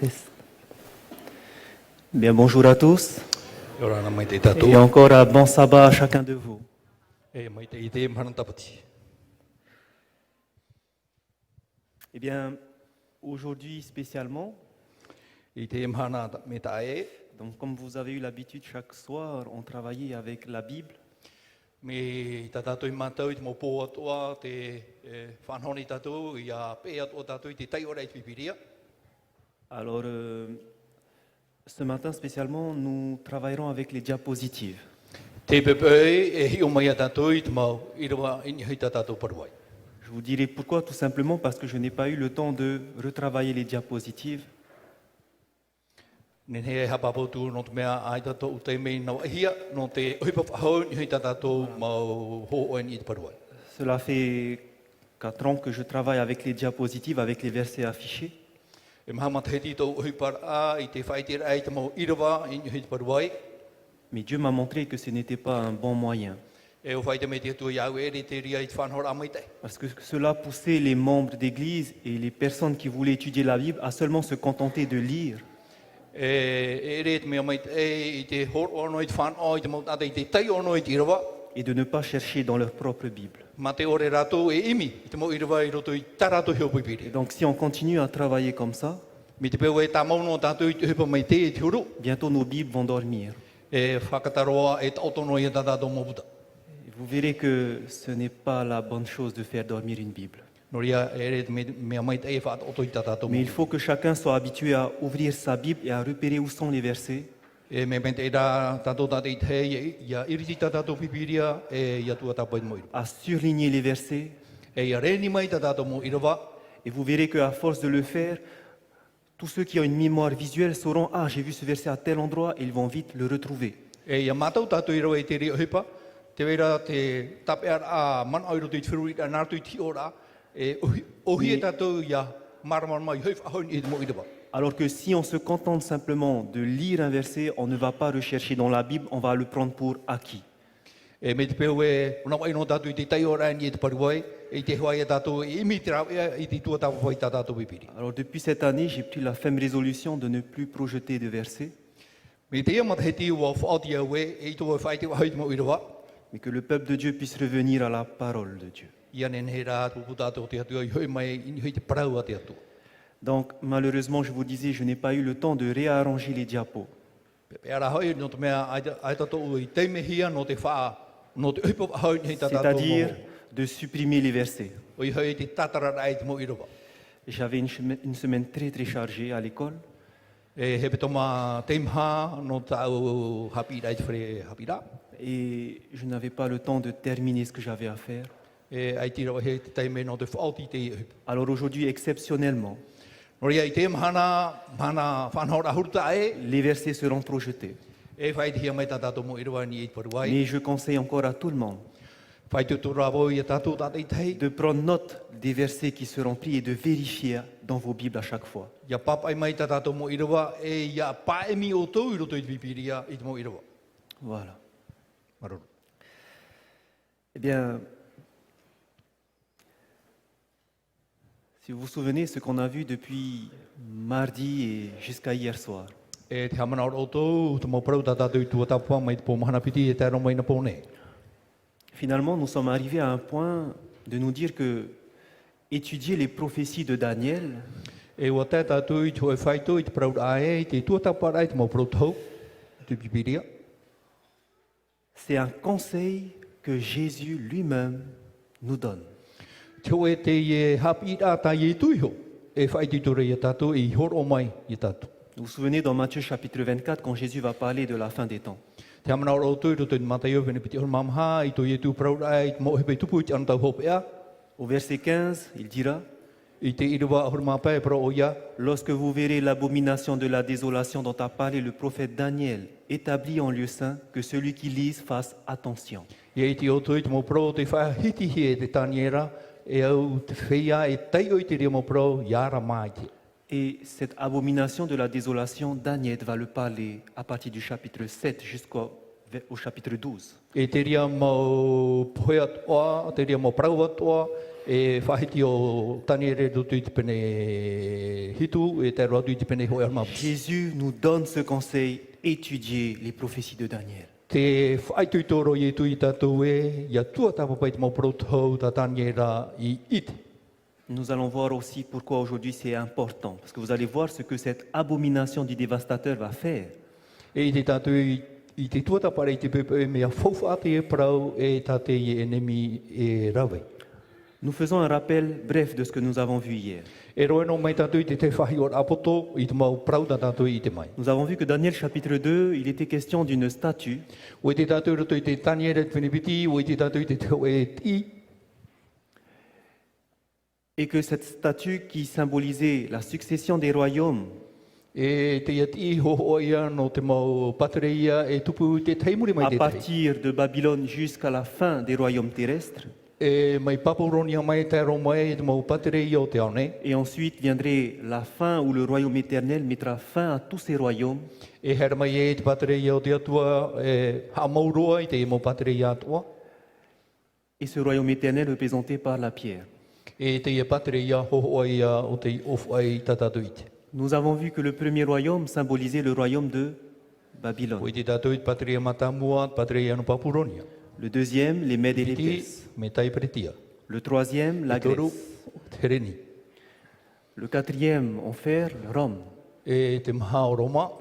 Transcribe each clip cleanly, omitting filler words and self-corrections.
Test. Bien, bonjour à tous Yorana mai te et tatou, encore un bon sabbat à chacun de vous. mai te ite manantapati. Eh bien, aujourd'hui spécialement, Ite mana me tae, donc comme vous avez eu l'habitude chaque soir, on travaillait avec la Bible. me tatato I matau I te mopo atua, te whanhoni tatou, I a pe atua tatou I te tai ora I te pipiria. Alors, ce matin spécialement, nous travaillerons avec les diapositives. Te pepei e hi o mai a tatou I te mau, I rewa ini hei tatatou paruai. Je vous dirai pourquoi, tout simplement parce que je n'ai pas eu le temps de retravailler les diapositives. Nen he hapapotu no te mea ai tatou te mei nau ahia, no te ohipa whahau ni hei tatatou mau ho oen I te paruai. Cela fait 4 ans que je travaille avec les diapositives, avec les versets affichés. E maha mata he tito ohipar a I te whaitira ai te mau I rewa ini hei te paruai. Mais Dieu m'a montré que ce n'était pas un bon moyen. E o whaite me te atua iau e re te ria I te whanhora amai te. Parce que cela poussait les membres d'église et les personnes qui voulaient étudier la Bible à seulement se contenter de lire. E re te mea mai te I te hor ono I te whanau I te mautata I te tai ono I te irawa. Et de ne pas chercher dans leur propre Bible. Ma te ore rato e imi I te mau irawa I roto I tarato heo Et pipiri. donc si on continue à travailler comme ça, Mi te peo e tā mauno tātou I te hupa mai te I te huru. bientôt nos Bibles vont dormir. E whakataroa e tautono I a tātou moputa. Et vous verrez que ce n'est pas la bonne chose de faire dormir une Bible. Noria e re te mea mai te e whaatoto I tātou Mais il moputa. faut que chacun soit habitué à ouvrir sa Bible et à repérer où sont les versets. E me mente e rā tātou tātou I te hei Ia iriti tātou pipiria e ia tua tāpai mo irawa. À surligner les versets. E ia reni mai tātou mo irawa. Et vous verrez qu'à force de le faire, tous ceux qui ont une mémoire visuelle sauront « Ah, j'ai vu ce verset à tel endroit » et ils vont vite le retrouver. E ia mātou tātou I rawa I te rio hipa, te wera te tape a man au roto I te whirui a nārtu I ti ora, e ohi e tātou ia maramar mai hoi whahon I te mo I rawa. Alors que si on se contente simplement de lire un verset, on ne va pas rechercher dans la Bible, on va le prendre pour acquis. E me te peo e, una wai no tātou I te tai ora ni e te paruai, e te huai e tātou I imi te rau ea I te tua tātou whai tātou pipiri. Alors depuis cette année, j'ai pris la ferme résolution de ne plus projeter de versets, Me te ia mata he ti ua whaoti au e I tua whai te wahoi te mo I rawa, mais que le peuple de Dieu puisse revenir à la parole de Dieu. ia nen he rā tupu tātou te atua I hoi mai I hoi te parau a te atua. Donc malheureusement, je vous disais, je n'ai pas eu le temps de réarranger les diapos. Pe ara hoi no te mea ai tātou I te mehia no te wha, no te uipa wahoi ni tātou C'est-à-dire mo. de supprimer les versets. O I hoi te tatara rai te mo I rawa. J'avais une semaine très très chargée à l'école. E he petoma teimha no tau hapi rai te whare hapi rā. Et je n'avais pas le temps de terminer ce que j'avais à faire. E ai tira he te teime no te whaoti te iup. Alors aujourd'hui, exceptionnellement, Nori ai te mana whanhora hurta e, les versets seront projetés. e whai te hia mai tā tātou mo I rawa ni I te paruai. Mais je conseille encore à tout le monde Whai te tura wo I a tātou tātou I tei. de prendre note des versets qui seront pris et de vérifier dans vos Bibles à chaque fois. Ia papai mai tā tātou mo I rawa, e ia paemi o tau I roto I te pipiria I te mo I rawa. Voilà. Maruru. Eh bien, si vous vous souvenez, ce qu'on a vu depuis mardi et jusqu'à hier soir, E te hamana o tau, te mo parau tā tātou I tua tapua mai te pō mahana piti e tēro mai na pōne. finalement, nous sommes arrivés à un point de nous dire que étudier les prophéties de Daniel, E ua tā tātou I te hoi whaito I te parau ae, I te tua tapua rai te mo parau tau, I te pipiria. c'est un conseil que Jésus lui-même nous donne. Te oe te e hapi rā tā I tuiho, e whaiti ture I tātou I horo mai I tātou. Vous vous souvenez dans Matthieu chapitre 24 quand Jésus va parler de la fin des temps. Te hamana o tau roto I Mateo vene piti hor mamha, I to I tu parau rai, I te mo hepe tupu I te anatau hopea, Au verset 15, il dira I te iriwa hor mapa e parau o ia, « Lorsque vous verrez l'abomination de la désolation dont a parlé le prophète Daniel, établie en lieu saint, que celui qui lise fasse attention. Ia I te o tui te mo parau te whahiti hi e te taniera, e au te whia e tei o I te ria mo parau, iara mai te. » Et cette abomination de la désolation, Daniel va le parler à partir du chapitre 7 jusqu'au chapitre 12. E te ria mo poe atoa, te ria mo parau atoa, e whahiti o tani e re roto i te pene hitu, e te roto i te pene hoi arma. Jésus nous donne ce conseil, étudier les prophéties de Daniel. Te whaitui toro i tu i tātou e, ia tua tāpapai te mau protau tā tani e ra i iti. Nous allons voir aussi pourquoi aujourd'hui c'est important, parce que vous allez voir ce que cette abomination du dévastateur va faire. E i te tātou i te tuatapare i te pepe mea whauwhaate e parau e tate i enemi e rawe. Nous faisons un rappel bref de ce que nous avons vu hier. E roe no mai tātou i te whahi o apoto i te mau parau tā tātou i te mai. Nous avons vu que Daniel chapitre 2, il était question d'une statue O i te tātou roto i te tani e re whenipiti, o i te tātou i te teo e ti, et que cette statue qui symbolisait la succession des royaumes e te ia ti ho ia no te mau patereia e tupu i te teimuri mai à te tei. partir de Babylone jusqu'à la fin des royaumes terrestres, E mai paporonia mai te ro mai e te mau patereia o te aone. et ensuite viendrait la fin où le royaume éternel mettra fin à tous ces royaumes, E hera mai e te patereia o te atua e hamauroa i te mau patereia atua. et ce royaume éternel représenté par la pierre. E te ia patereia ho ia o te ofu ai tatatu i te. Nous avons vu que le premier royaume symbolisait le royaume de O Babylone. i te tātou i te patereia matamua, patereia no paporonia. Le deuxième, les Mèdes et les Ti Perses. me tai pretia. Le troisième, la Toru, Grèce. te reni. Le quatrième, en fer, Rome. E te maha o Roma,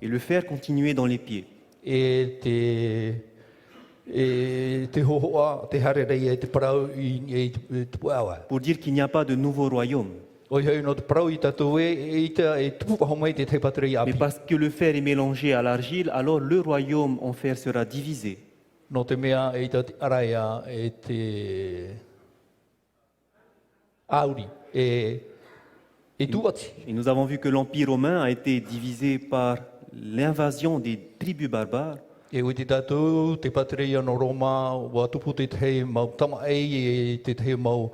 Et le fer continuait dans les pieds. e te hohoa, te harerei e te parau i te puawa. Pour dire qu'il n'y a pas de nouveau royaume. O i hau no te parau i tātou e tupu paho mai te te paterei Mais api. parce que le fer est mélangé à l'argile, alors le royaume en fer sera divisé. No te mea e te araia e te auri e tuati. Et nous avons vu que l'Empire romain a été divisé par l'invasion des tribus barbares. E ui te tātou te paterei no Roma, wa tupu te te mau tama e te te mau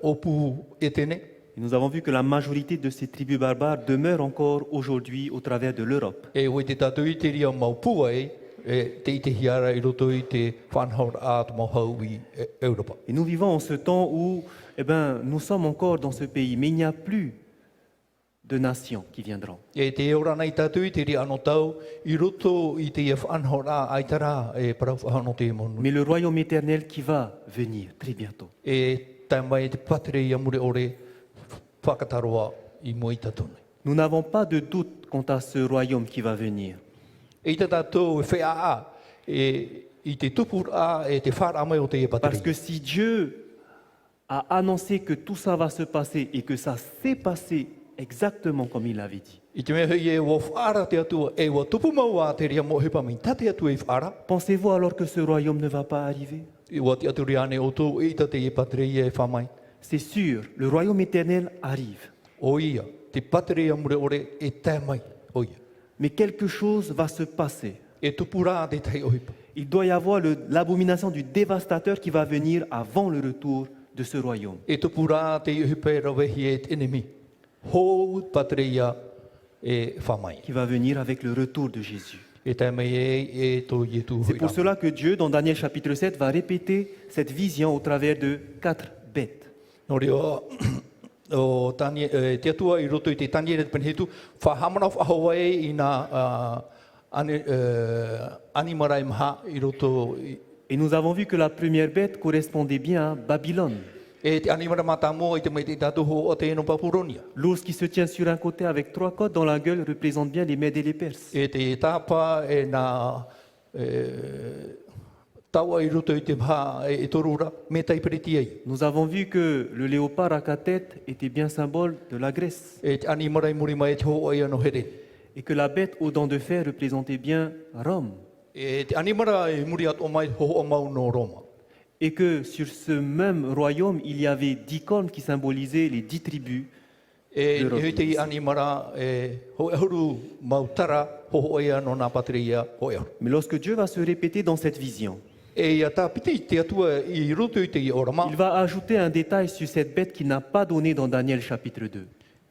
opu e tene. Et nous avons vu que la majorité de ces tribus barbares demeurent encore aujourd'hui au travers de l'Europe. E ui te tātou i te ria mau pua e te i te hiara i roto i te whanhaur a te mau hau i Europa. Et nous vivons en ce temps où nous sommes encore dans ce pays, mais il n'y a plus de nations qui viendront. E te ora nei tātou i te ria anō tau, i roto i te ia whanhaur a aitara e parau whahano te monu. Mais le royaume éternel qui va venir très bientôt. E tai mai te patere i amure ore whakataroa i mo i tatone. Nous n'avons pas de doute quant à ce royaume qui va venir. E te tātou e whea a, i te tupur a e te whara mai o te e Parce patere. que si Dieu a annoncé que tout ça va se passer et que ça s'est passé exactement comme il l'avait dit, I te mea hui e wa whara te atua, e wa tupu mau a te ria mo hepa mi tate atua i whara. pensez-vous alors que ce royaume ne va pas arriver? I wa te atu ria ane o tō i tate e patere i e whamai. C'est sûr, le royaume éternel arrive. O ia, te patere i amure ore e tā mai. O ia. Mais quelque chose va se passer. E tupura te tei ohipa. Il doit y avoir l'abomination du dévastateur qui va venir avant le retour de ce royaume. E tupura te ohipa e rawehi e te enemi. Hou patere ia e whamai. Qui va venir avec le retour de Jésus. E tā mai e tō i e tū C'est hoi pour rā. cela que Dieu, dans Daniel chapitre 7, va répéter cette vision au travers de 4 bêtes. Nō reo, o tani, te atua i roto i te tani e te penhetu, whahamana whahawa e i nā animarai maha i roto i Et nous avons vu que la première bête correspondait bien à Babylone. e te animara matamo i te mai te tātou ho o te eno papuronia. L'ours qui se tient sur un côté avec 3 côtes dans la gueule représente bien les Mèdes et les Perses. E te tāpa e nā taua i roto i te maha e torura me tai periti ai. Nous avons vu que le léopard à 4 têtes était bien symbole de la Grèce E te animarai muri mai te ho ai ano here. et que la bête aux dents de fer représentait bien Rome. E te animara e muri at o mai ho o mau no Roma. Et que sur ce même royaume, il y avait 10 cornes qui symbolisaient les 10 tribus. E Europe. he te i animara e ho e huru mau tara ho o ia no nā pateria ho e huru. Mais lorsque Dieu va se répéter dans cette vision, E ia tā piti te atua i roto i te i orama. il va ajouter un détail sur cette bête qu'il n'a pas donné dans Daniel chapitre 2.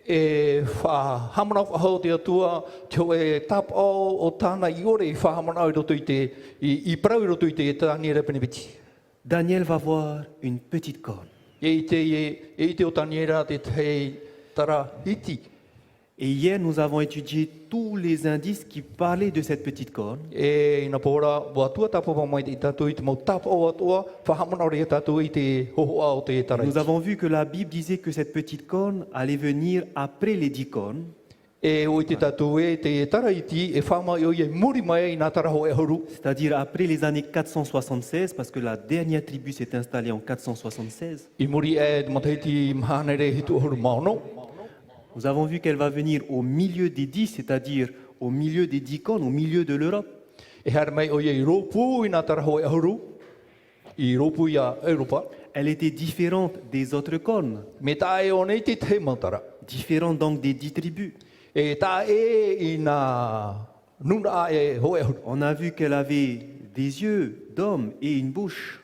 E wha hamana whahau te atua, te e tap o tāna i ore i wha hamana i roto i te, i parau i roto i te tāni repene biti. Daniel va voir une petite corne. e te o taniera te te tara hiti. Et hier, nous avons étudié tous les indices qui parlaient de cette petite corne. E ina pora wa tua tapa pa mai te tātou i te mau tapa o atua, whahamana ore tātou i te hohoa o te tara Nous hiti. avons vu que la Bible disait que cette petite corne allait venir après les 10 cornes. E o i te tātou e te tara hiti e whama i o i muri mai i nā tara ho e horu. C'est-à-dire après les années 476, parce que la dernière tribu s'est installée en 476. I muri e te matahiti mahane re hitu horu maono. Nous avons vu qu'elle va venir au milieu des 10, c'est-à-dire au milieu des 10 cornes, au milieu de l'Europe. E hara mai o i ropu i nā tara ho e horu. I ropu i a Europa. Elle était différente des autres cornes, Me tā e o nei te te mautara. différente donc des 10 tribus. E tā e i nā nuna a e ho e horu. On a vu qu'elle avait des yeux d'homme et une bouche.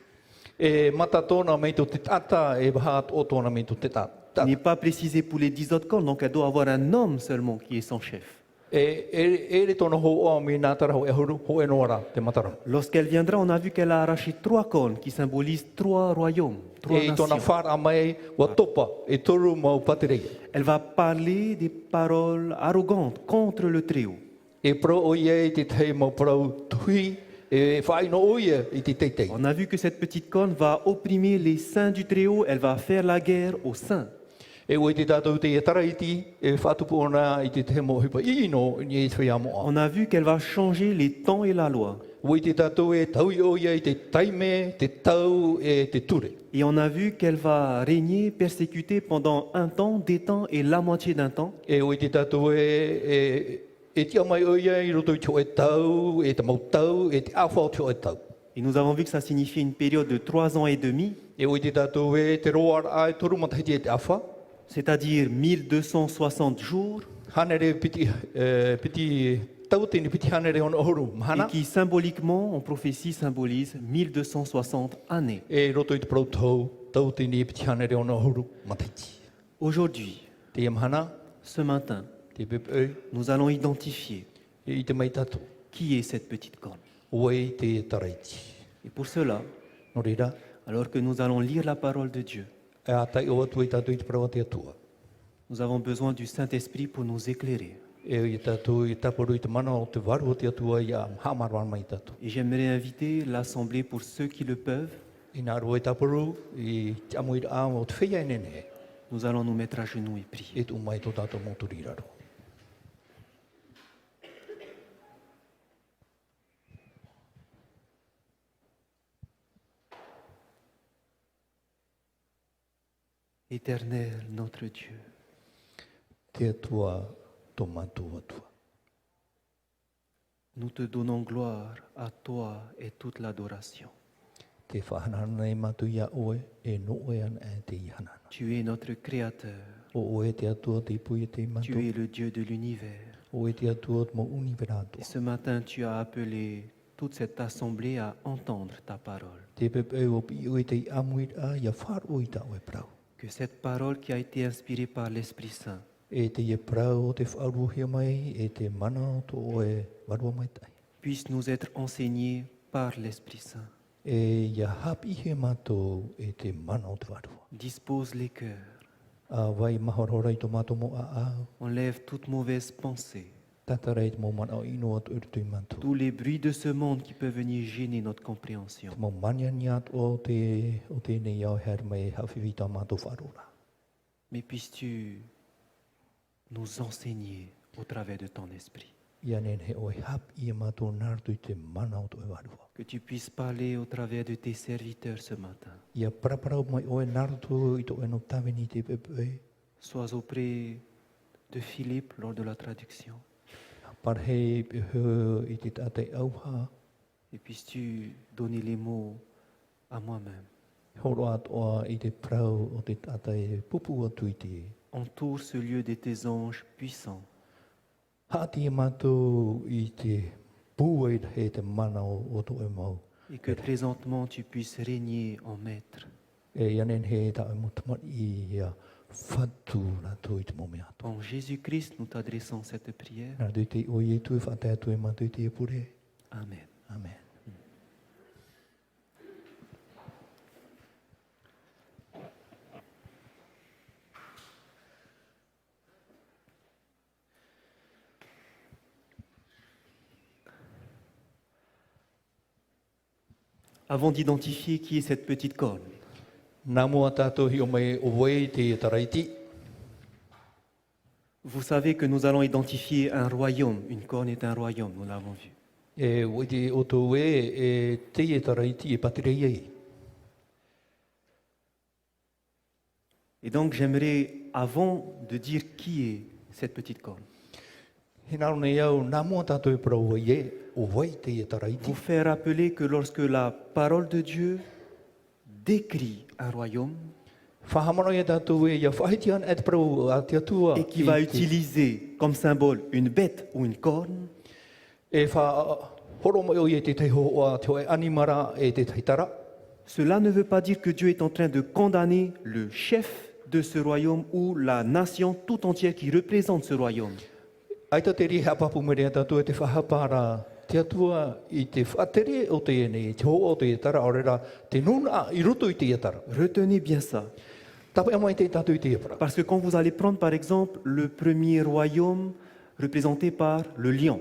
E mata tōna mei tō te tata e wahat o tōna mei tō te tata. Il n'est pas précisé pour les 10 autres cornes, donc elle doit avoir un homme seulement qui est son chef. E re tōna ho o mi nā tara ho e horu, ho e noara te matara. Lorsqu'elle viendra, on a vu qu'elle a arraché 3 cornes qui symbolisent 3 royaumes, 3 E tōna nations. whara mai wa topa e toru mau paterei. Elle va parler des paroles arrogantes contre le Très-Haut. E pro o ie i te te mau pro tui e whaino o ie i te teitei. On a vu que cette petite corne va opprimer les saints du Très-Haut, elle va faire la guerre aux saints. E o i te tātou te e taraiti e whatupu ona i te te mo hipa ino ni e tui amoa. On a vu qu'elle va changer les temps et la loi. O i te tātou e tau i o ia i te taime, te tau e te ture. Et on a vu qu'elle va régner persécutée pendant un temps, des temps et la moitié d'un temps. E o i te tātou e tia mai o ia i roto i tō e tau, e te mau tau, e te awhau tō e tau. Et nous avons vu que ça signifiait une période de 3 ans et demi, E o i te tātou e te roar ai toru matahiti e te awha. c'est-à-dire 1260 jours, Hanere piti, piti tau tini piti hanere on oru et mahana. qui symboliquement, en prophétie, symbolise 1260 années. E roto i te protau, tau tini piti hanere on oru matahiti. Aujourd'hui, Te ia mahana, ce matin, te pepe nous allons identifier e i te mai tātou. qui est cette petite corne. O e te taraiti. Et pour cela, No reira, alors que nous allons lire la parole de Dieu, e a tai o atu i tātou i te prawa te atua. nous avons besoin du Saint-Esprit pour nous éclairer. E i tātou i taparu i te mana o te waru o te atua i a hamarwan mai tātou. Et j'aimerais inviter l'Assemblée, pour ceux qui le peuvent, I nā rua i taparu i te amu i a o te whia i nene. nous allons nous mettre à genoux et prier. E tu mai tō tātou mōturi raro. Éternel, notre Dieu, Te atua tō mātou atua. nous te donnons gloire à toi et toute l'adoration. Te whahanana e mātou ia oe, e no oe ana e te ihanana. Tu es notre Créateur, O oe te atua te ipu e te tu mātou. es le Dieu de l'univers. O e te atua mo univerato. Et ce matin, tu as appelé toute cette assemblée à entendre ta parole. Te pepe o pi o e te amuit a ia wharo i ta oe prau. Que cette parole qui a été inspirée par l'Esprit Saint E te ia prau o te wharuhia mai, e te mana o tō oe warua mai tai. puisse nous être enseignée par l'Esprit Saint. E ia hapi he mātou e te mana o te warua. Dispose les cœurs, A vai mahorora i tō mātou mo a au. enlève toute mauvaise pensée, Tatarei te mo mana o ino atu urtu i mātou. tous les bruits de ce monde qui peuvent venir gêner notre compréhension. Te mo mania ni atu o te nei au her mai hawhiwi tā mātou wharora. Mais puisses-tu nous enseigner au travers de ton esprit. Ia nen he oe hap i mātou nārtu i te mana o tō e warua. Que tu puisses parler au travers de tes serviteurs ce matin. Ia paraparau mai oe nārtu i tō e no tawini te pepe. Sois auprès de Philippe lors de la traduction. Parhei pehe i te tātai auha. Et puisses-tu donner les mots à moi-même. Horo atoa i te prau o te tātai pupu atu i te. Entoure ce lieu de tes anges puissants. Hāti e mātou i te pūe he te mana o tō e mau. Et que présentement tu puisses régner en maître. E ianen he tā e mutamat i ia whatu rātou i te mome atu. En Jésus-Christ, nous t'adressons cette prière. Nā tui te o i e tue whātai atu e mātou i te e pure. Amen. Amen. avant d'identifier qui est cette petite corne. Nā mua tātou hi o mai o wei te taraiti. Vous savez que nous allons identifier un royaume. Une corne est un royaume, nous l'avons vu. E wei te o tō e te taraiti e patirei ei. Et donc j'aimerais, avant de dire qui est cette petite corne, He naro nei au nā mua tātou e parau wei e o wei te taraiti. vous faire rappeler que lorsque la parole de Dieu décrit un royaume Whahamano ia tātou e ia whahiti an e te parau a te atua. et qui va utiliser comme symbole une bête ou une corne, E wha horo mai o i e te teiho o a te oe animara e te teitara. cela ne veut pas dire que Dieu est en train de condamner le chef de ce royaume ou la nation tout entière qui représente ce royaume. Aita te ri hea papu mere a tātou e te whahapara te atua i te whatere o te ene, te ho o te tara orera, te nuna i roto i te tara. Retenez bien ça. Tapu e mai te tātou i te epara. Parce que quand vous allez prendre par exemple le premier royaume représenté par le lion,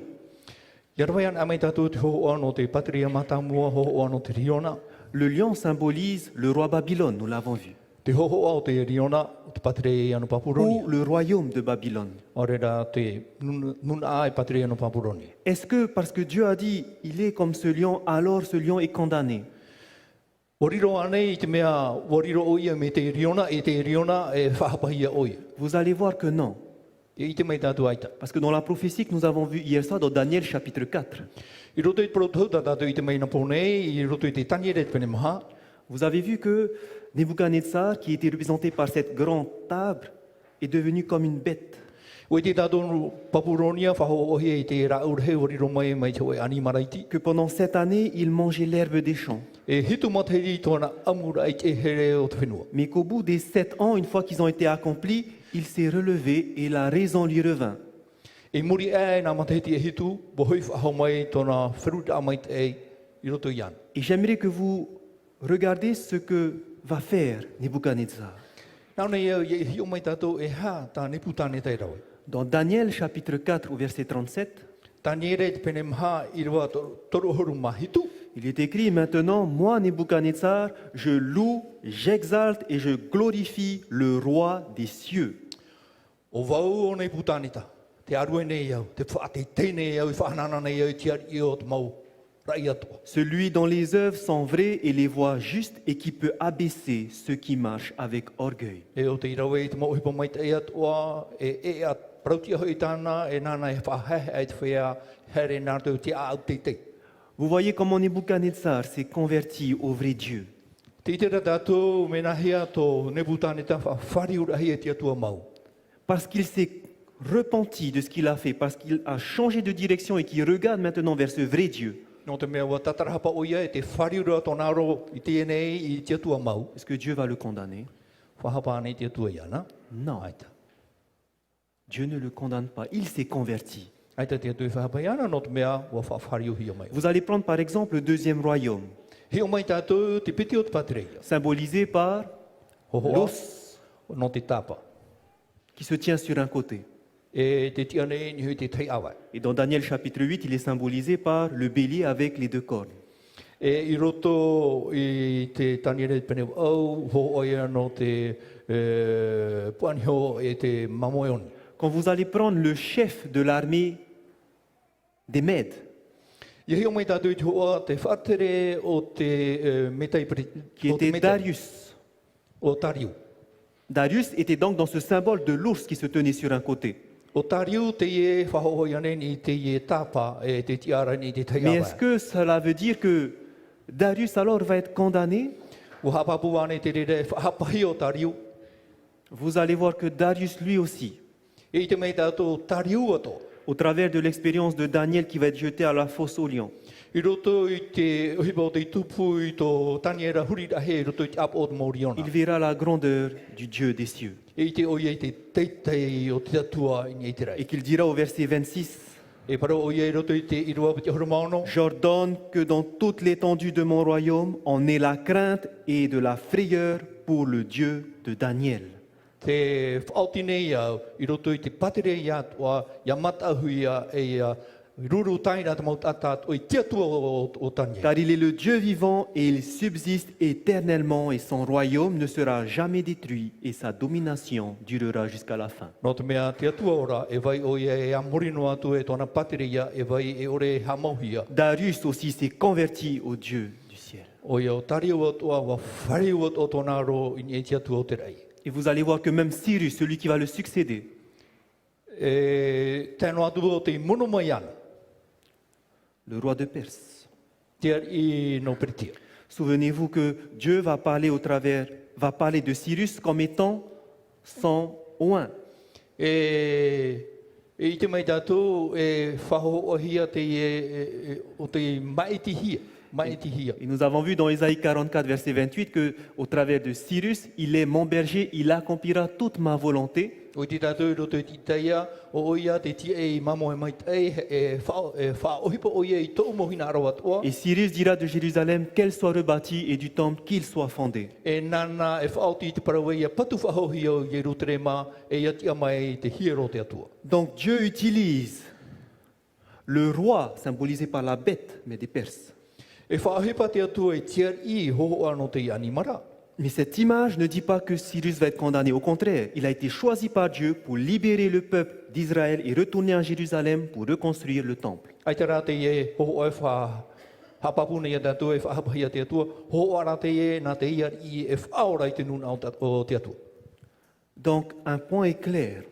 Ia rawai an a mai tātou te ho o ano te patria matamua, ho o ano te riona. le lion symbolise le roi Babylone, nous l'avons vu, Te ho o te riona, o te patria i ano papuroni. ou le royaume de Babylone. Orera te nuna a e patria i ano papuroni. Est-ce que parce que Dieu a dit il est comme ce lion, alors ce lion est condamné? Wariro anei i te mea, wariro o ia me te riona, e te riona e whahapahia o ia. Vous allez voir que non. E i te mai tātou aita. Parce que dans la prophétie que nous avons vue hier soir dans Daniel chapitre 4, I roto i te proto tātou i te mai na ponei, i roto i te taniere te pene maha. vous avez vu que Nebuchadnezzar, qui était représenté par cette grande table, est devenu comme une bête. O i te tātou papuronia, whaho ohi e te raurhe wariro mai mai te oe animaraiti. Que pendant 7 années, il mangeait l'herbe des champs. E hitu materi tōna amura i te here o te whenua. Mais qu'au bout des 7 ans, une fois qu'ils ont été accomplis, il s'est relevé et la raison lui revint. E muri e nā matehiti e hitu, bohoi whahau mai tōna whiruta mai te e i roto i ana. Et j'aimerais que vous regardiez ce que va faire Nebuchadnezzar. Nā nei e hio mai tātou e hā tā nepu tāne te rawe. Dans Daniel chapitre 4 au verset 37, Taniere te pene maha i roa torohoru mahitu. il est écrit maintenant, moi Nebuchadnezzar, je loue, j'exalte et je glorifie le roi des cieux. O vau o nei putanita, te arue nei au, te whaate tēnei au, i whahanana nei au, te ari o te mau rai atua. Celui dont les œuvres sont vraies et les voies justes et qui peut abaisser ceux qui marchent avec orgueil. E o te irawe i te mau hipa mai te e atua, e at prautia hoi tāna, e nāna e whahehe ai te whea, here nā tau te au te te. Vous voyez comment Nebuchadnezzar s'est converti au vrai Dieu. Te tera tātou, me nahia tō nebutanita, whari urahi e te atua mau. Parce qu'il s'est repenti de ce qu'il a fait, parce qu'il a changé de direction et qu'il regarde maintenant vers ce vrai Dieu. No te mea wa tatarahapa o ia, e te whari ura tōna aro i tēnei i te atua mau. Est-ce que Dieu va le condamner? Whahapa anei te atua iana. Non. Aita. Dieu ne le condamne pas. Il s'est converti. Aita te atua i whahapa iana, no te mea wa whawhari uhi o mai. Vous allez prendre par exemple le deuxième royaume, He o mai tātou te piti o te patreia. symbolisé par Hohoa, l'os no te tapa. qui se tient sur un côté. E te tiane ni hui te tei awa. Et dans Daniel chapitre 8, il est symbolisé par le bélier avec les deux cornes. E i roto i te taniere pene au, ho oia no te puanho e te mamoioni. Quand vous allez prendre le chef de l'armée des Mèdes, Ia hi o mai tātou i te hoa te whaatere o te metai qui était Darius. O Tariu. Darius était donc dans ce symbole de l'ours qui se tenait sur un côté. O Tariu te ie whahohoi ane ni te ie tapa e te tiara ni te tei Mais awa. est-ce que cela veut dire que Darius alors va être condamné? O hapapu ane te rere whahapahi o Tariu. Vous allez voir que Darius lui aussi, E i te mei tātou Tariu ato. au travers de l'expérience de Daniel qui va être jeté à la fosse au lion, I roto i te hipa o te tupu i tō taniera hurirahe, i roto i te apo o te Moriona. il verra la grandeur du Dieu des cieux. E i te oia i te teitei o te atua i nei te rai. Et qu'il dira au verset 26, E para oia i roto i te irua pati hormono. j'ordonne que dans toute l'étendue de mon royaume, on ait la crainte et de la frayeur pour le Dieu de Daniel. Te whaotinei au, i roto i te patere i atua, ia matahuia e Ruru taina te mau tata o tia tua o tanya. Car il est le Dieu vivant et il subsiste éternellement et son royaume ne sera jamais détruit et sa domination durera jusqu'à la fin. No te mea tia tua ora e vai o ia e amorino atu e tona pateria e vai e ore hamauhia. Darius aussi s'est converti au Dieu du ciel. O ia o tari o tua wa whare o tona ro in e tia tua o te rei. Et vous allez voir que même Cyrus, celui qui va le succéder, E tēno atu o te mono mai ana. le roi de Perse. Tia i no peritia. Souvenez-vous que Dieu va parler va parler de Cyrus comme étant son oint. E i te mai tātou e whaho o hia o te maitihia. Maitihia. Et nous avons vu dans Ésaïe 44, verset 28, que au travers de Cyrus, il est mon berger, il accomplira toute ma volonté. O te tātou i roto i titaia, o ia te tia e mamo e mai tei e whaohipa o ia i tō mohina arawa toa. Et Cyrus dira de Jérusalem qu'elle soit rebâtie et du temple qu'il soit fondé. E nana e whaoti i te parawe ia patu whahohi o Jerusalema e ia tia mai te hiero te atua. Donc Dieu utilise le roi, symbolisé par la bête, mais des Perses. E whaohipa te atua e tia i hoho ano te animara. Mais cette image ne dit pas que Cyrus va être condamné. Au contraire, il a été choisi par Dieu pour libérer le peuple d'Israël et retourner à Jérusalem pour reconstruire le temple. Ai te rā te e hoho e hapapuna ia tātua e whahapahia te atua, hoho ara te e nā te ia i e whaora i te nuna o te atua. Donc un point est clair.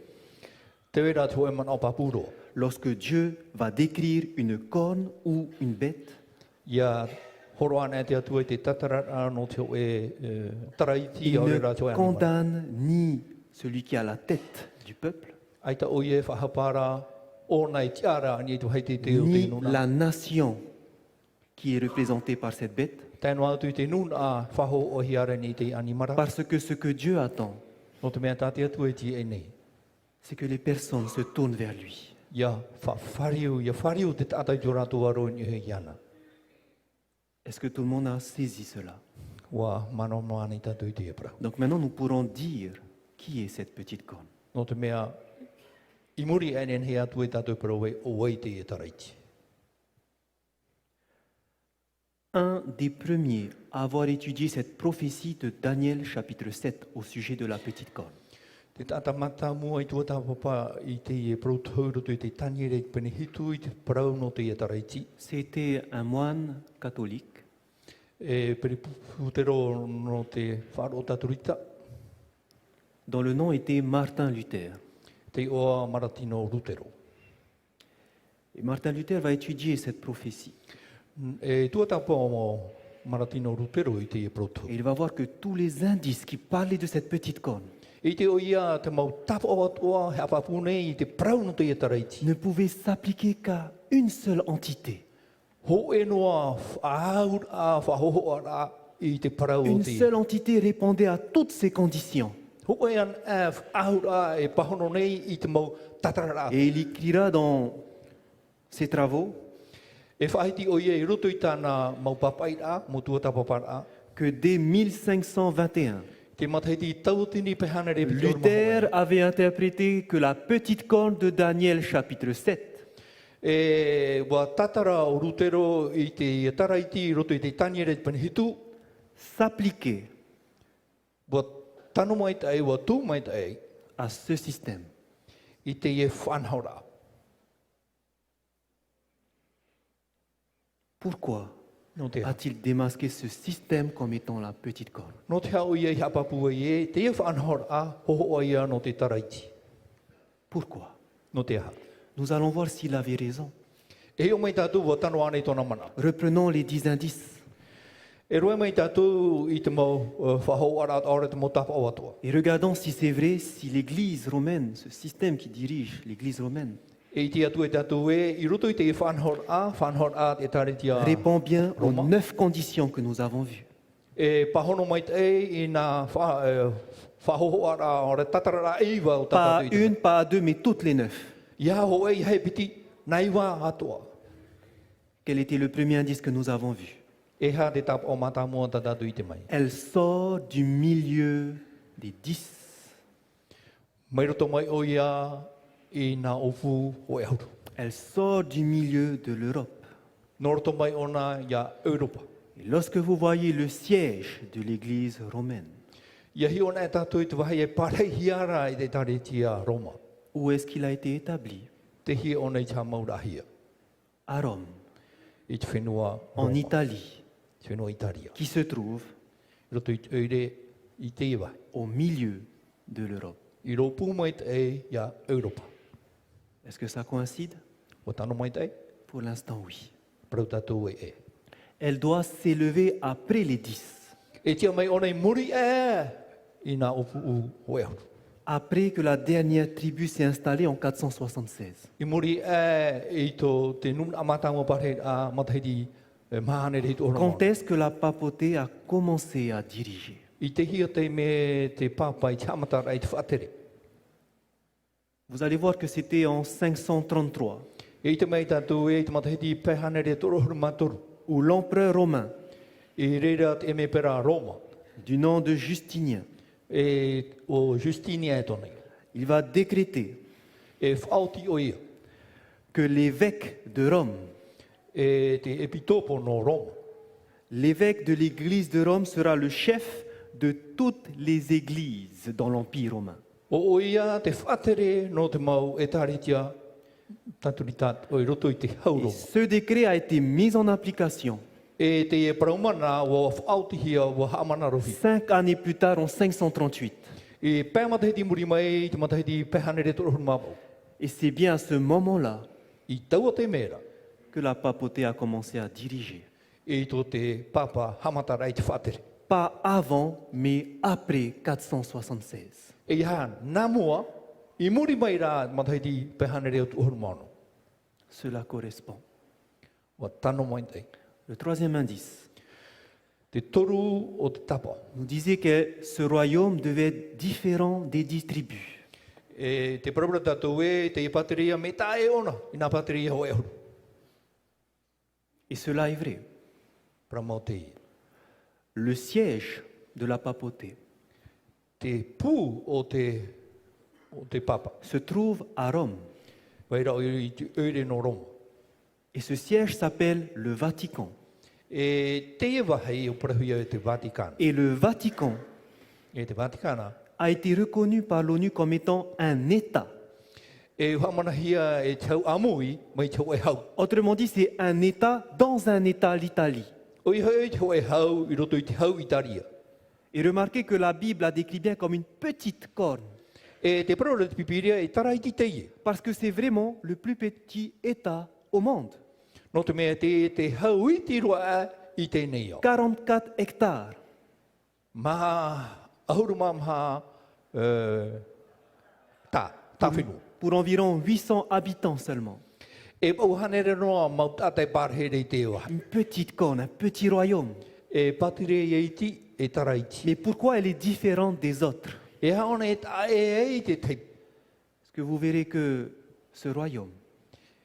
Te wera te hoe mana o papuro. Lorsque Dieu va décrire une corne ou une bête, Ia horo ana e te atua i te tatara no te taraiti il o ne rā te hoe condamne ni celui qui a la tête du peuple, Ai ta oie whahapara o nei tiara ni tu hei te te o te ni nuna. la nation qui est représentée par cette bête, Tēnō atu i te nuna whaho o hiara ni te animara. parce que ce que Dieu attend, No te mea tātia tu e ti e nei. c'est que les personnes se tournent vers lui. Ia whariu te tātai tu rātu aro ni he iana. Est-ce que tout le monde a saisi cela? Wa mano noa ni tātou i te epra. Donc maintenant, nous pourrons dire qui est cette petite corne. No te mea i muri enen he atu e tātou parawe o wei te e taraiti. Un des premiers à avoir étudié cette prophétie de Daniel chapitre 7 au sujet de la petite corne. Te tāta mata mua i tua tāpapa i te e protauro tu i te taniere i pene hitu i te parau no te e taraiti. C'était un moine catholique E pere putero no te wharo taturita. dont le nom était Martin Luther. Te oa Maratino Rutero. Et Martin Luther va étudier cette prophétie. E tua tapa o Maratino Rutero i te e proto. Et il va voir que tous les indices qui parlaient de cette petite corne I te o ia te mau tapa o atua he apapune i te prau no te e taraiti. ne pouvaient s'appliquer qu'à une seule entité. Ho e noa whaahur a whahoho ara i te parau o Une te. seule entité répondait à toutes ces conditions. Ho e an a whaahur a e pahono nei i te mau tatarara. Et il écrira dans ses travaux E whaiti o ia i roto i tāna mau papai a, mo tua tapapara a. que dès 1521, Te mataiti i tautini pehana re Luther avait interprété que la petite corne de Daniel chapitre 7 E wa tatara o Rutero i te taraiti i roto i te taniere pane hitu. s'appliquait Wa tano mai tai, wa tū mai tai à ce système. i te e whanhaura. Pourquoi No te a-t-il démasqué ce système comme étant la petite corne? No te hau ia i hapapu e te e whanhaura hoho ia no te taraiti. Pourquoi? No te ha. Nous allons voir s'il avait raison. E o mai tātou wa tano ane tōna mana. Reprenons les 10 indices E roe mai tātou i te mau whahau ara ora te mau tapa o atua. et regardons si c'est vrai, si l'Église romaine, ce système qui dirige l'Église romaine, E i te atu e tātou e, i roto i te e whanhora a te taritia. répond bien aux Roma. 9 conditions que nous avons vues. E pahono mai te i nā whahoho ara ora tatarara eiwa o Pas tātou i te. une, pas deux, mais toutes les 9. Ia ho e hei piti, nei wā atua. Quel était le premier indice que nous avā vu? E ha te tapa o mata mua ta tātou i te mai. Elle sort du milieu des 10. Mai roto mai o ia i nā ofu o e auru. Elle sort du milieu de l'Europe. Noroto mai ona ia Europa. Et lorsque vous voyez le siège de l'Église romaine, Ia hi ona e tātou i te wahi e pare hiara i te taretia Roma. où est-ce qu'il a été établi? Te hi ona i tā maurahia. À Rome, I te whenua en Roma. Italie, Te whenua Italia. qui se trouve Roto i te eire i te iwa. au milieu de l'Europe. I ro pū mai te e ia Europa. Est-ce que ça coïncide? O tano mai te e, Pour l'instant, oui. parau tātou e e. Elle doit s'élever après les 10, E tia mai ona i muri e, i nā opu u hoeahu. après que la dernière tribu s'est installée en 476. I muri e i tō te num amatanga pare a matahiri mahane rei tō Quand est-ce que la papauté a commencé à diriger? I te hia te me te pāpai te amatara i te whaatere. Vous allez voir que c'était en 533, E i te mei tātou e i te matahiri pehane rei tō rohuru mātoru. où l'empereur romain, I reira te me pera Roma. du nom de Justinien, E o Justinia e tōnei. il va décréter E whaoti o ia. que l'évêque de Rome, E te epitopo no Roma. l'évêque de l'église de Rome sera le chef de toutes les églises dans l'Empire romain. O ia te whaatere no te mau e tāritia taturitat o i roto i te Et hauro. ce décret a été mis en application E te e praumana o whaotihia o haamana rohi. 5 années plus tard, en 538. E pēr matahiti muri mai, te matahiti pehane re tō rohuru māpau. Et c'est bien à ce moment-là I taua te mera, que la papauté a commencé à diriger. e i tō te papa hamatara i te whaatere. Pas avant, mais après 476. E ia, nā mua, i muri mai rā matahiti pehane re tō rohuru māno. Cela correspond. Wa tano mai tei. Le troisième indice Te toru o te tapa. nous disait que ce royaume devait être différent des 10 tribus. E te parabura tātou e, te pateria me tā e ona, i nā pateria ho e huru. Et cela est vrai. Paramau te i. Le siège de la papauté Te pū o te papa. se trouve à Rome. Waira o i te eure no Roma. Et ce siège s'appelle le Vatican. E te ewa hei o parahuia e te Vatican. Et le Vatican E te Vaticana, a été reconnu par l'ONU comme étant un État. e whamanahia e tau amui mai tau e hau. Autrement dit, c'est un État dans un État, l'Italie. O i hau tau e hau i roto i te hau Italia. Et remarquez que la Bible la décrit bien comme une petite corne, E te parabura te pipiria e tara i te teie. parce que c'est vraiment le plus petit État au monde. No te mea te hau i te roa i te nei au. 44 hectares. Maha, ahuru maha, tā whenua. Pour environ 800 habitants seulement. E au hanere noa mau tātai pārhere i te oa. Une petite corne, un petit royaume. E patire i iti, e tara iti. Mais pourquoi elle est différente des autres? E haona e tā e te teipu. Parce que vous verrez que ce royaume,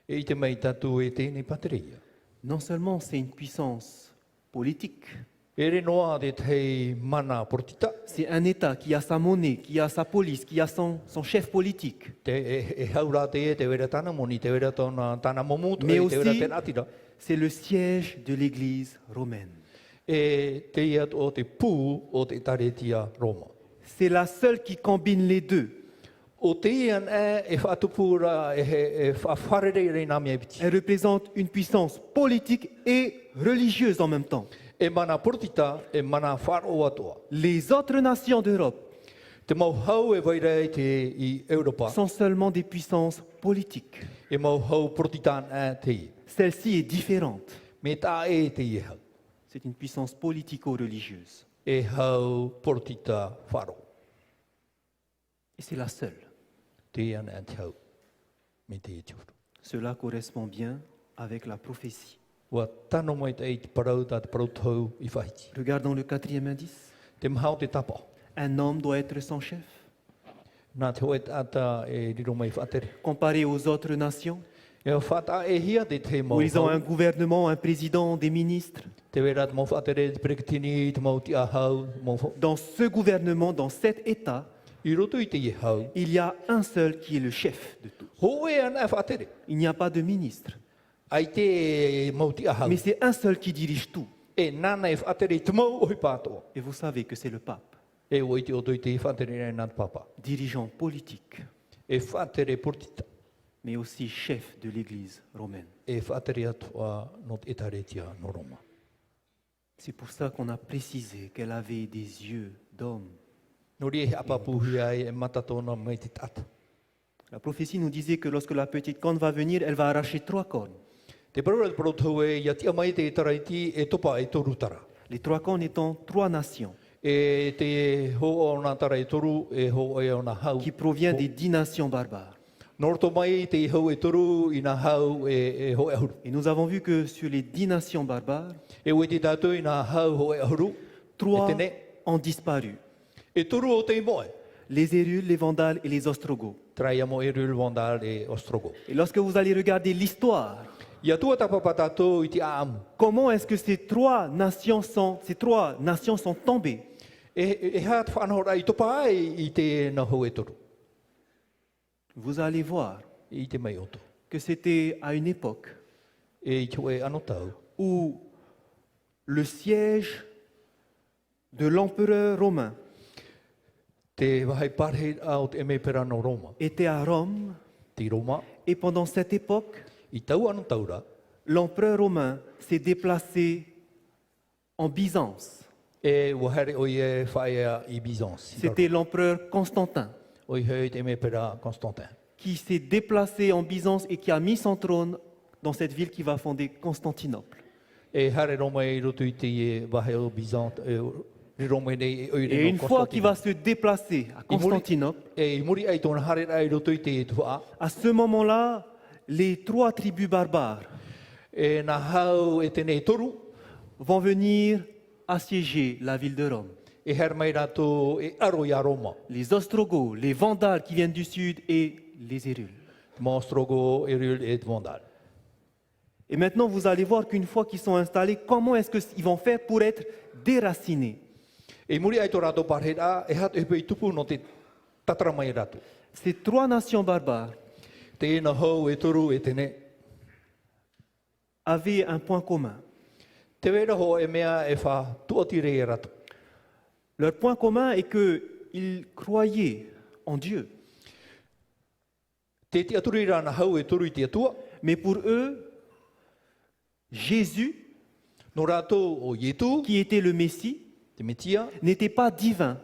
E i te mei tātou e tēnei patereia. non seulement c'est une puissance politique, E re noa te tei mana portita. c'est un État qui a sa monnaie, qui a sa police, qui a son chef politique. E haura te e te wera tāna moni, te wera tāna momu, te Mais wera aussi- tēnā atira. C'est le siège de l'Église romaine. E te ia o te pū o te taretia Roma. C'est la seule qui combine les deux. O te ian e whaatupura e whawharere rei nā mea piti. Elle représente une puissance politique et religieuse en même temps. E mana portita, e mana wharo atoa. Les autres nations d'Europe Te mau hau e waira i te i Europa. sont seulement des puissances politiques. E mau hau portitan e te i. Celle-ci est différente. Me tā e te i hau. C'est une puissance politico-religieuse. E hau portita wharo. Et c'est la seule. Te ian e te hau. Me te i te uru. Cela correspond bien avec la prophétie. Wa tano mai te i te parau tā te parau tau i whahiti. Regardons le quatrième indice. Te mahau te tapa. Un homme doit être son chef. Nā te hoe ata e riro mai whaatere. Comparé aux autres nations, E o whata e hia te te mau où ils ont un hau. gouvernement, un président, des ministres. Te wera te mau whaatere, te perekitini, te mau ti ahau, mau whau. Dans ce gouvernement, dans cet État, I roto i te i hau. il y a un seul qui est le chef de tout. Ho e ana e whaatere. Il n'y a pas de ministre, Ai te mauti a hau. mais c'est un seul qui dirige tout. E nana e whaatere te mau oi pātoa. Et vous savez que c'est le pape, E o i te oto i te whaatere nei nāt papa. dirigeant politique, E whaatere portita. mais aussi chef de l'Église romaine. E whaatere atua not e taretia no Roma. C'est pour ça qu'on a précisé qu'elle avait des yeux d'homme. Nori e apapuhi ai e matatona mai te tata. La prophétie nous disait que lorsque la petite corne va venir, elle va arracher 3 cornes. Te parora te parotau e ia tia mai te taraiti e topa e toru tara. Les 3 cornes étant 3 nations E te ho o nā tara e toru e ho e o nā hau. qui proviennent des 10 nations barbares. Norto mai te hau e toru i nā hau e ho e ahuru. Et nous avons vu que sur les 10 nations barbares, E ue te tātou i nā hau ho e ahuru. 3 E tene. ont disparu. E toru o te imoe. Les Hérules, les Vandales et les Ostrogoths. Trai amo e rul vandal e ostrogo. Et lorsque vous allez regarder l'histoire, Ia tua tapapa tātou i te aamu. comment est-ce que ces 3 nations sont tombées? E hea te whanahora i topa ai i te na hau e toru. Vous allez voir I te mai oto. que c'était à une époque E i te ano tau. où le siège de l'empereur romain Te wahai parhe au te eme pera no Roma. était à Rome. Te Roma. Et pendant cette époque, I tau ano taura. l'empereur romain s'est déplacé en Byzance. E wahare o e whaea i Byzance. C'était l'empereur Constantin O i hei te eme pera Constantin. qui s'est déplacé en Byzance et qui a mis son trône dans cette ville qui va fonder Constantinople. E hare Roma i roto i te e wahe o Byzante. E Roma nei e oire Et no une fois qu'il va Constantinople. se déplacer à Constantinople, E i muri ai tōna hare ai roto i te e tua. à ce moment-là, les 3 tribus barbares E nā hau e tēnei toru. vont venir assiéger la ville de Rome. E her mai rātou e aro i a Roma. Les Ostrogoths, les Vandales qui viennent du sud et les Hérules. Mostrogo, Erul et Vandal. Et maintenant, vous allez voir qu'une fois qu'ils sont installés, comment est-ce qu'ils vont faire pour être déracinés? E muri ai tō rātou parhera, e hatu e pei tupu no te tatara mai rātou. Ces 3 nations barbares Tēnā hau e toru e tēne. avaient un point commun. Te wera ho e mea e wha tuatire e rātou. Leur point commun est qu'ils croyaient en Dieu. Te te aturi rāna hau e toru i te atua. Mais pour eux, Jésus, No rātou o Ietu, qui était le Messie, te metia. n'était pas divin,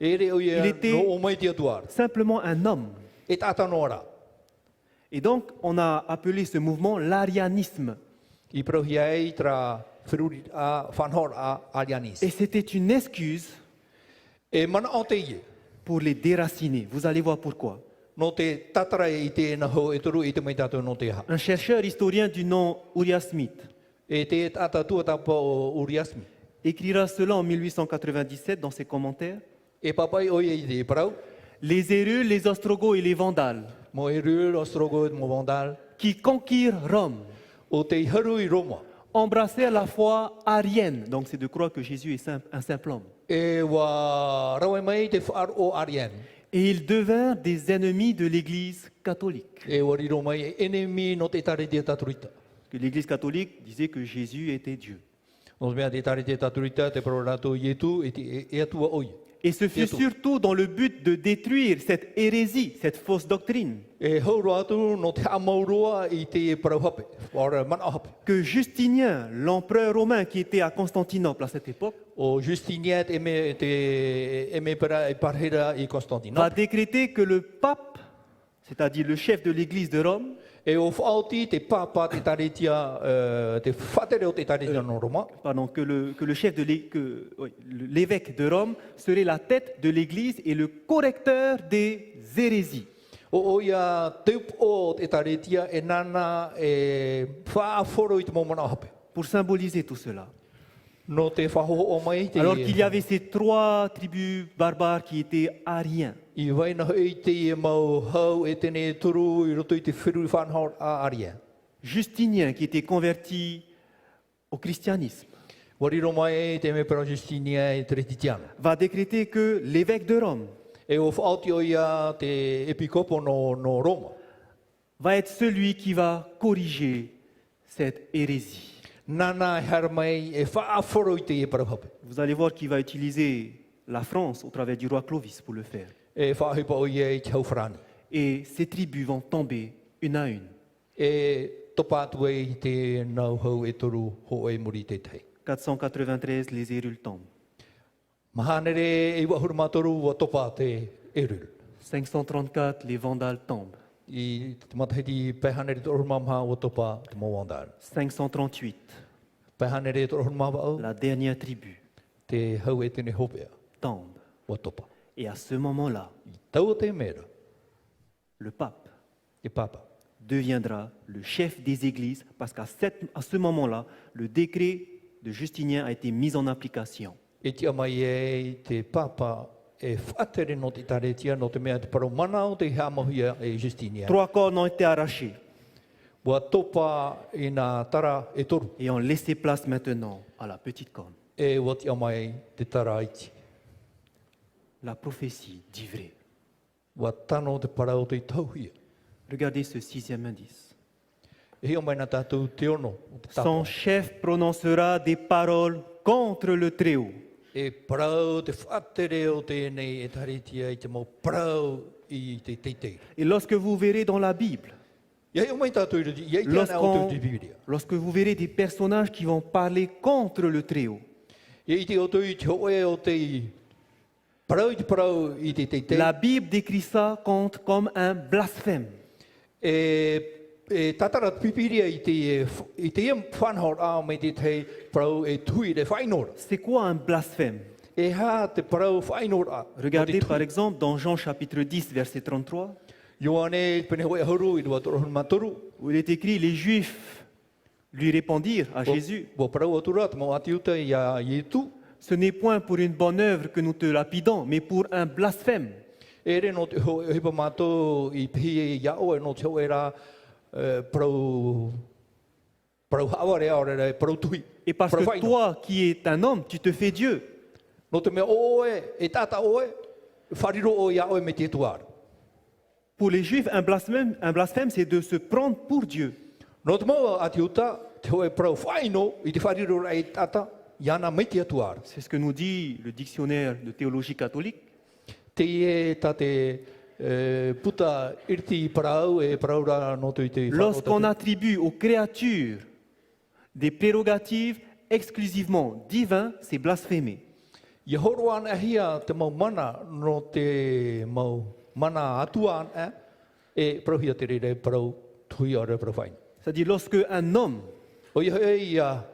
E re o ia Il était- no o mai te atuar. simplement un homme. E tāta no ara. Et donc, on a appelé ce mouvement l'arianisme. I prohi ai tra whiruri a whanhor a Arianis. Et c'était une excuse E mana o te ie. pour les déraciner. Vous allez voir pourquoi. No te tatara i tēnā hau e toru i te mai tātou no te ha. Un chercheur historien du nom Uriah Smith E te tata tua tapa o Uriasmi. écrira cela en 1897 dans ses commentaires. E papai o i te parau. Les Hérules, les Ostrogoths et les Vandales Mo e rūr, Ostrogo, mo Vandal. qui conquirent Rome O te haru i Roma. embrassèrent la foi arienne. Donc c'est de croire que Jésus est un simple homme. E wa rawe mai te whaar o Arian. Et ils devinrent des ennemis de l'Église catholique. E wariro mai e enemi no te tare te taturita. Que l'Église catholique disait que Jésus était Dieu. Nos mea te tare te taturita, te parorato Ietu, e atua oi. Et ce fut Bientôt. surtout dans le but de détruire cette hérésie, cette fausse doctrine, E hauro atu no te amauroa i te parauhape. Wara mana hape. que Justinien, l'empereur romain qui était à Constantinople à cette époque, O Justiniat e me para e parhera i va Constantinople. décréter que le pape, c'est-à-dire le chef de l'Église de Rome, E o whaoti te papa te taretia, te whatere o te taretia no Roma. pardon, que le chef de l'évêque de Rome serait la tête de l'Église et le correcteur des hérésies. O ia teup o te taretia e nana e whaaforo i te momana hape. Pour symboliser tout cela. No te whaho o mai te... Alors qu'il y avait ces 3 tribus barbares qui étaient ariens. I waina hei te e mau hau e tene turu i roto i te whiru i whanhaur a aria. Justinien qui était converti au christianisme Wariro mai te me pera Justinia e te retitiana. va décréter que l'évêque de Rome E o whaoti o ia te epikopo no Roma. va être celui qui va corriger cette hérésie. Nana hermei e whaaforo i te e parahape. Vous allez voir qu'il va utiliser la France au travers du roi Clovis pour le faire. E whaahipa o ia i te haufrani. Et ces tribus vont tomber une à une. E topatu e i te nauhau e toru ho e muri te tei. 493, les Hérules tombent. Mahanere e wahuru matoru wa topa te erul. 534, les Vandales tombent. I te matahiti pehanere te orumamha wa topa te mawandar. 538, Pehanere te orumamha au la dernière tribu te hau e tene hopea tombe. wa topa. Et à ce moment-là, I tau te mera, le pape e papa. deviendra le chef des églises parce qu'à ce moment-là, le décret de Justinien a été mis en application. E tia mai e te papa e whatere no te taretia no te mea te paromana o te hamahuia e Justinia. 3 cornes ont été arrachés Wa topa i nā tara e toru. et ont laissé place maintenant à la petite corne. E wa tia mai te tara iti. La prophétie dit vrai. Wa tano te parao te tauhia. Regardez ce 6e indice. E hio mai nā tātou te ono o te Son tapa. chef prononcera des paroles contre le Très-Haut. E parao te whatere o tēnei e taretia i te mau parao i te teitei. Et lorsque vous verrez dans la Bible, Ia hio mai tātou i rati, ia i te ana o te Biblia. lorsque vous verrez des personnages qui vont parler contre le Très-Haut, Ia i te o tui te hoe o te parao i te parao i te teitei. la Bible décrit ça comme un blasphème. E tatara pipiria i te ia whanhor a me te te parau e tui re whainora. C'est quoi un blasphème? E ha te parau whainora. Regardez par exemple dans Jean chapitre 10, verset 33, Ioane pene hoe hauru i rua torohon matoru. où il est écrit, les Juifs lui répondirent à Jésus, Bo parau atura te mau atiuta i a Ietu. ce n'est point pour une bonne œuvre que nous te lapidons, mais pour un blasphème. E re no te hipa mato i pihi i ao e no te hoe ra parau hawa rea o re parau tui. Et parce Parau que whaino. toi, qui es un homme, tu te fais Dieu. No te mea oe, e tata oe, whariro o i ao e me te tuara. Pour les Juifs, un blasphème, c'est de se prendre pour Dieu. No te maua ati uta, te hoe parau whaino i te whariro rei tata, iana me te atuara. C'est ce que nous dit le dictionnaire de théologie catholique. Te e ta te puta irti i parau e paraura no te i te Lorsqu'on attribue aux créatures des prérogatives exclusivement divines, c'est blasphémer. I horo ana hia te mau mana no te mau mana atua ana e prohia te re parau tui o re parau whaino. C'est-à-dire lorsque un homme O ia e ia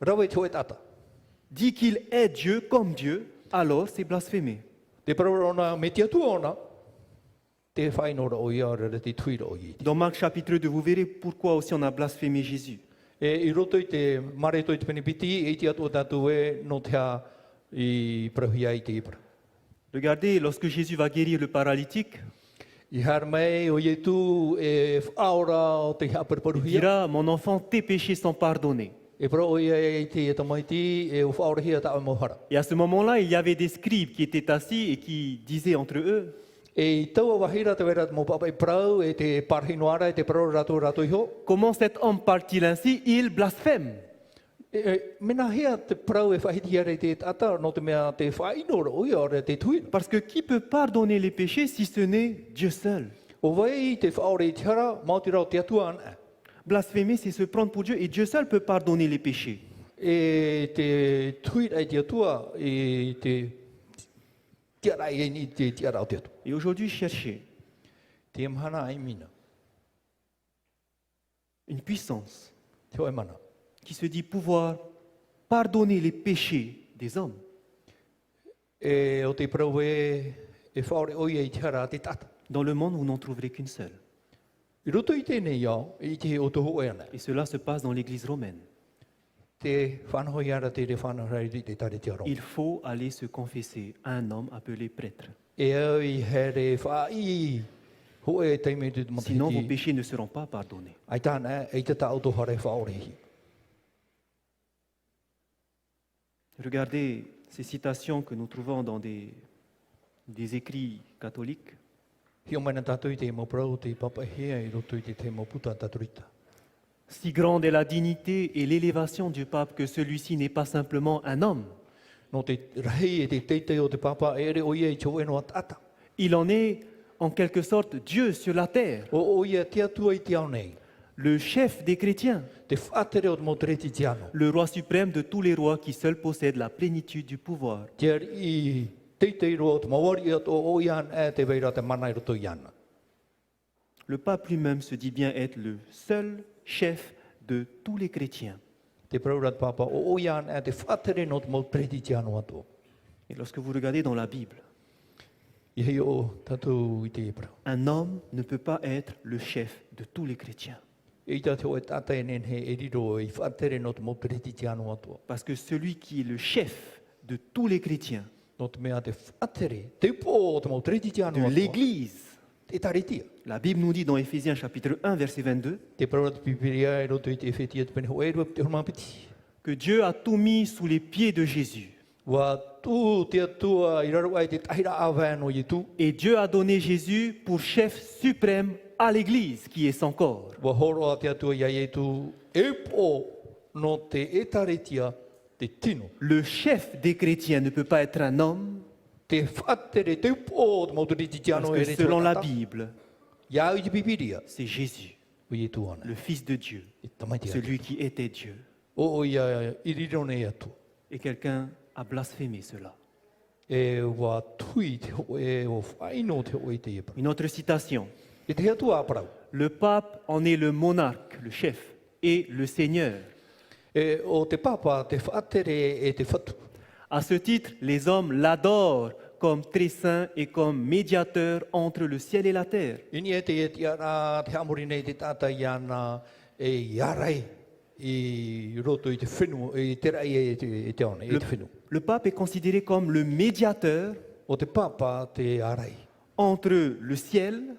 rawe te hoe tata. dit qu'il est Dieu comme Dieu, alors c'est blasphémer. Te paraura ona me te atua ona, te whainora o ia re te tuira o i. Dans Marc chapitre 2, vous verrez pourquoi aussi on a blasphémé Jésus. E i roto i te mareto i te penipiti, e te atua tātou e no te ha i prohia i te ipra. Regardez, lorsque Jésus va guérir le paralytique, I har mei o ietu e whaora o te il haperparuhia. dira, mon enfant, tes péchés sont pardonnés. E pro o ia e te tamaiti e o whaora hia ta mohara. Et à ce moment-là, il y avait des scribes qui étaient assis et qui disaient entre eux, E i taua wahira te wera mo papa i prau e te parhinoara e te prau rato iho. comment cet homme parle-t-il ainsi? Il blasphème. Mena hea te prau e whahiti are te tata no te mea te whainora o ia ore te tuina. Parce que qui peut pardonner les péchés si ce n'est Dieu seul? O vai te whaore i te hara, mauti rao te atua ana. Blasphémer, c'est se prendre pour Dieu et Dieu seul peut pardonner les péchés. E te tuina e te atua e te tiara e ni te tiara o te atua. Et aujourd'hui, cherchez Te mhana ai mina, une puissance te oi mana. qui se dit pouvoir pardonner les péchés des hommes. E o te prau e whaore o ia i te hara te tata. Dans le monde, vous n'en trouverez qu'une seule. I roto i tēnei iau, i te o toho e ana. Et cela se passe dans l'Église romaine. Te whanho i ara te re whanho i te tare te aronga. Il faut aller se confesser à un homme appelé prêtre. E au i here whai ho e teime te Sinon, vos matahiti. péchés ne seront pas pardonnés. Ai tāna e te tau to hare whaore hi. Regardez ces citations que nous trouvons dans des des écrits catholiques. Hio mai na tātou i te mo prau te papa hea i roto i te mo puta tāturita. Si grande est la dignité et l'élévation du pape que celui-ci n'est pas simplement un homme. No te rahi e te teitei o te papa e re o ia i tō eno a tata. Il en est en quelque sorte Dieu sur la terre, O ia te atua i te ao nei. le chef des chrétiens, Te whaatere o te mo tereti te ano. le roi suprême de tous les rois qui seul possède la plénitude du pouvoir. Te ari i teitei roa te mawari at o ian e te veira te mana i roto i ana. Le pape lui-même se dit bien être le seul chef de tous les chrétiens. Te praurat papa o ian e te whaatere no te mo tereti te ano ato. Et lorsque vous regardez dans la Bible, I hei o tātou i te prau. un homme ne peut pas être le chef de tous les chrétiens. I tātou e tata e nen he e riro i whaatere no te mo tereti te ano ato. Parce que celui qui est le chef de tous les chrétiens, No te mea te whaatere, te upo o te mo tereti te ano de ato. l'Église, Te taretia. la Bible nous dit dans Éphésiens chapitre 1, verset 22, Te praurat pipiria e roto i te whetia te pene ho e rua te horma piti. que Dieu a tout mis sous les pieds de Jésus. Wa tu te atua i raro ai te tahira awano i tu. Et Dieu a donné Jésus pour chef suprême à l'Église, qui est son corps. Wa horo a te atua ia i tu e po no te e taretia te tino. Le chef des chrétiens ne peut pas être un homme, Te whaatere te po te mo tereti te parce ano que e re selon la tata. Bible, Ia i te pipiria. c'est Jésus, O i tu ana. le Fils de Dieu, I tamai te atu. celui qui était Dieu. O ia i riro nei atu. Et quelqu'un a blasphémé cela. E wa tui te ho e o whaino te ho i te ipa. Une autre citation. I te atua aprau. Le pape en est le monarque, le chef, et le seigneur. E o te papa te whaatere e te whatu. À ce titre, les hommes l'adorent comme très saint et comme médiateur entre le ciel et la terre. Ini e te ara te amori nei te tata i ana e iarai i roto i te whenu, i te rai e te ona, i te whenu. Le pape est considéré comme le médiateur O te papa te arai entre le ciel,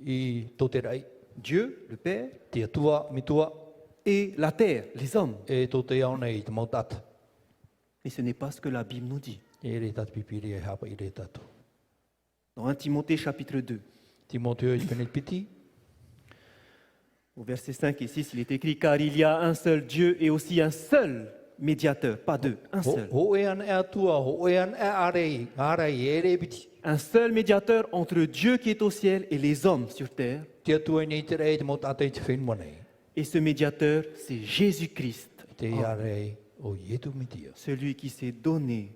i tō te rai, Dieu, le Père, te atua, mitua, et la terre, les hommes. e tō te aona i te mautata. Et ce n'est pas ce que la Bible nous dit. E re tatu pipiri e hapa i re tatu. Dans 1 Timothée chapitre 2, Timoteo i pene piti, au verset 5 et 6, il est écrit « Car il y a un seul Dieu et aussi un seul médiateur, pas deux, un seul. ho e ana e atua, ho e ana e arei, arai e re piti. Un seul médiateur entre Dieu qui est au ciel et les hommes sur terre. Te atua nei te rei te mautata i te whenua nei. Et ce médiateur, c'est Jésus-Christ, Te arei o ietu mitia. celui qui s'est donné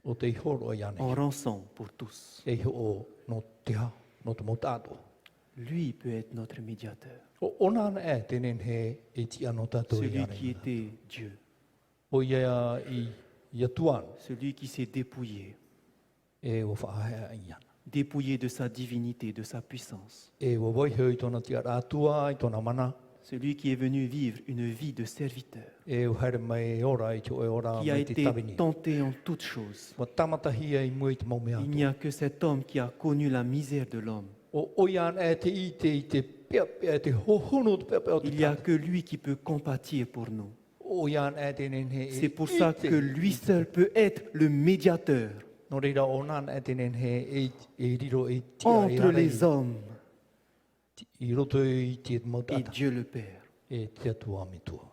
O te horo i ane. en rançon pour tous. E o no te ha, no te mautato. Lui peut être notre médiateur, O ona ana e tenen he e ti ano tato i celui ane. qui était Dieu, O ia i atuan celui qui s'est dépouillé, e o whaahea i ana. dépouillé de sa divinité, de sa puissance. E o voiheu i tona tia atua, i tona mana. Celui qui est venu vivre une vie de serviteur, E o haere mai ora i te oe ora qui a mai te été tawini. tenté en toutes choses. Wa tamatahia i mua i te maume Il atu. n'y a que cet homme qui a connu la misère de l'homme. O ian e te i te pia pia, te hohono te pia pia o te Il n'y a tata. que lui qui peut compatir pour nous. O ian e tenen he C'est pour ça que lui seul peut être le médiateur No reira o nana e tenen he e riro e tia entre les hommes I roto i te et mautata. Dieu le Père, E te atua mitua.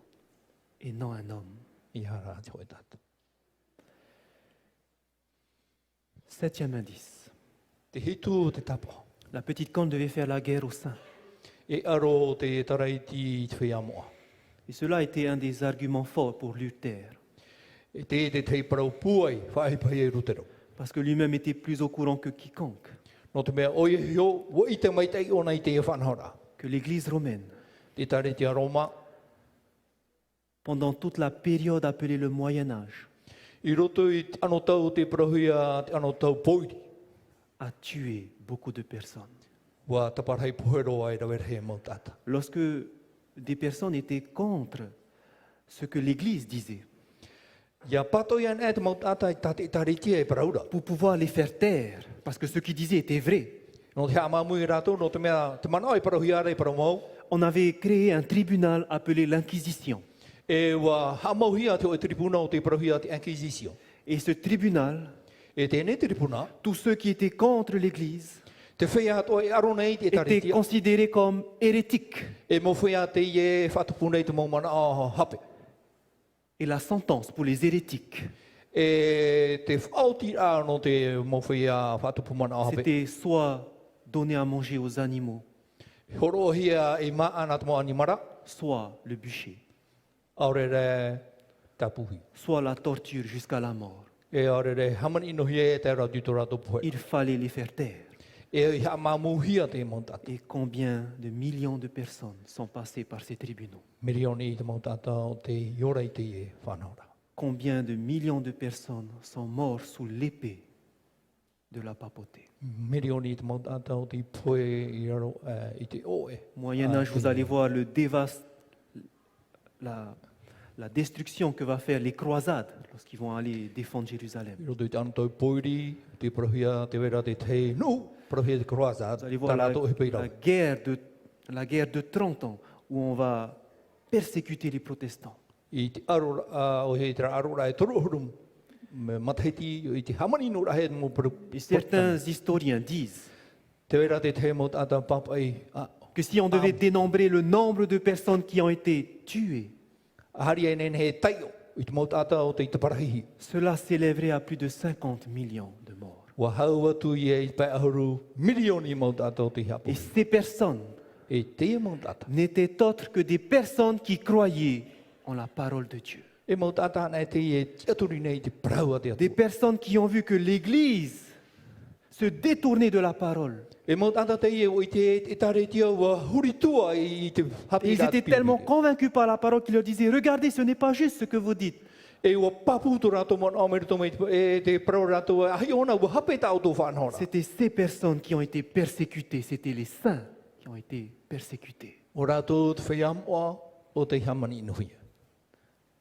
et non un homme. I hara te hoi tata. Septième indice. Te hitu te tapo. La petite corne devait faire la guerre aux saints. E aro te taraiti te whiamoa. Et cela a été un des arguments forts pour Luther, E te te parau puai, whai pai e rutero. parce que lui-même était plus au courant que quiconque No te mea oie hio, wo i te maitai ona i te e whanhora. que l'Église romaine, Te tareti a Roma, pendant toute la période appelée le Moyen Âge, i roto i te ano tau te parahuia, te ano tau poiri. a tué beaucoup de personnes. Wa taparhai puhero ai rawer he mautata. Lorsque des personnes étaient contre ce que l'Église disait, Ia pato ian e te mautata i tate tareti e paraura. pour pouvoir les faire taire, parce que ce qu'ils disaient était vrai, No te hama mui rato, no te mea, te mana ai parahuia rei paramau. on avait créé un tribunal appelé l'Inquisition. E wa hamauhia te o e tribuna o te parahuia te Inquisition. Et ce tribunal E tēnei te ripuna, tous ceux qui étaient contre l'Église te whea atoa e aro nei te étaient taritia. considérés comme hérétiques. E mo whea te i e whatupu nei te maumana a hape. Et la sentence pour les hérétiques, E te whaoti no te mo whea whatupu mana a hape. c'était soit donner à manger aux animaux, Horo hia e maa ana te mo animara, soit le bûcher, aurere tapuhi. soit la torture jusqu'à la mort. E aurere hamani no hia e te rau dito rato poe. Il fallait les faire taire. E hia mamu hia te montata. Et combien de millions de personnes sont passées par ces tribunaux? Mirioni te montata o te yorei te e whanaora. Combien de millions de personnes sont mortes sous l'épée de la papauté? Mirioni te montata o te poe i raro i te oe. Moyen Âge, vous allez voir la destruction que va faire les croisades lorsqu'ils vont aller défendre Jérusalem. I roto i te anto poiri, te prohia te vera te te no, prohia te kroasa, Vous allez voir talato e peirau. la guerre de 30 ans où on va persécuter les protestants. I te arora, o he te arora e toro hurum, matahiti i te hamani no rahe mo Et certains historiens disent te vera te te mo tata papai, que si on devait dénombrer le nombre de personnes qui ont été tuées, hari e nen he taio, i te mo tata o te i te parahihi. cela s'élèverait à plus de 50 millions de morts. Wa hau atu i e i pai ahuru milioni mo tata o te hapu. Et ces personnes E te mo tata. n'étaient autres que des personnes qui croyaient en la parole de Dieu. E mo tata nei te e tiaturi nei te praua te Des atu. personnes qui ont vu que l'Église se détournait de la parole. E mo tata te e o i te tare tia wa huritua i te hapi. Et ils étaient tellement convaincus par la parole qu'ils leur disaient, regardez, ce n'est pas juste ce que vous dites. E ua papu to rato mon amer to mai e te pro rato ai ona wa hape tau to whanhora. C'était ces personnes qui ont été persécutées, c'était les saints qui ont été persécutés. O rato te whaiam oa o te hamani inuhia.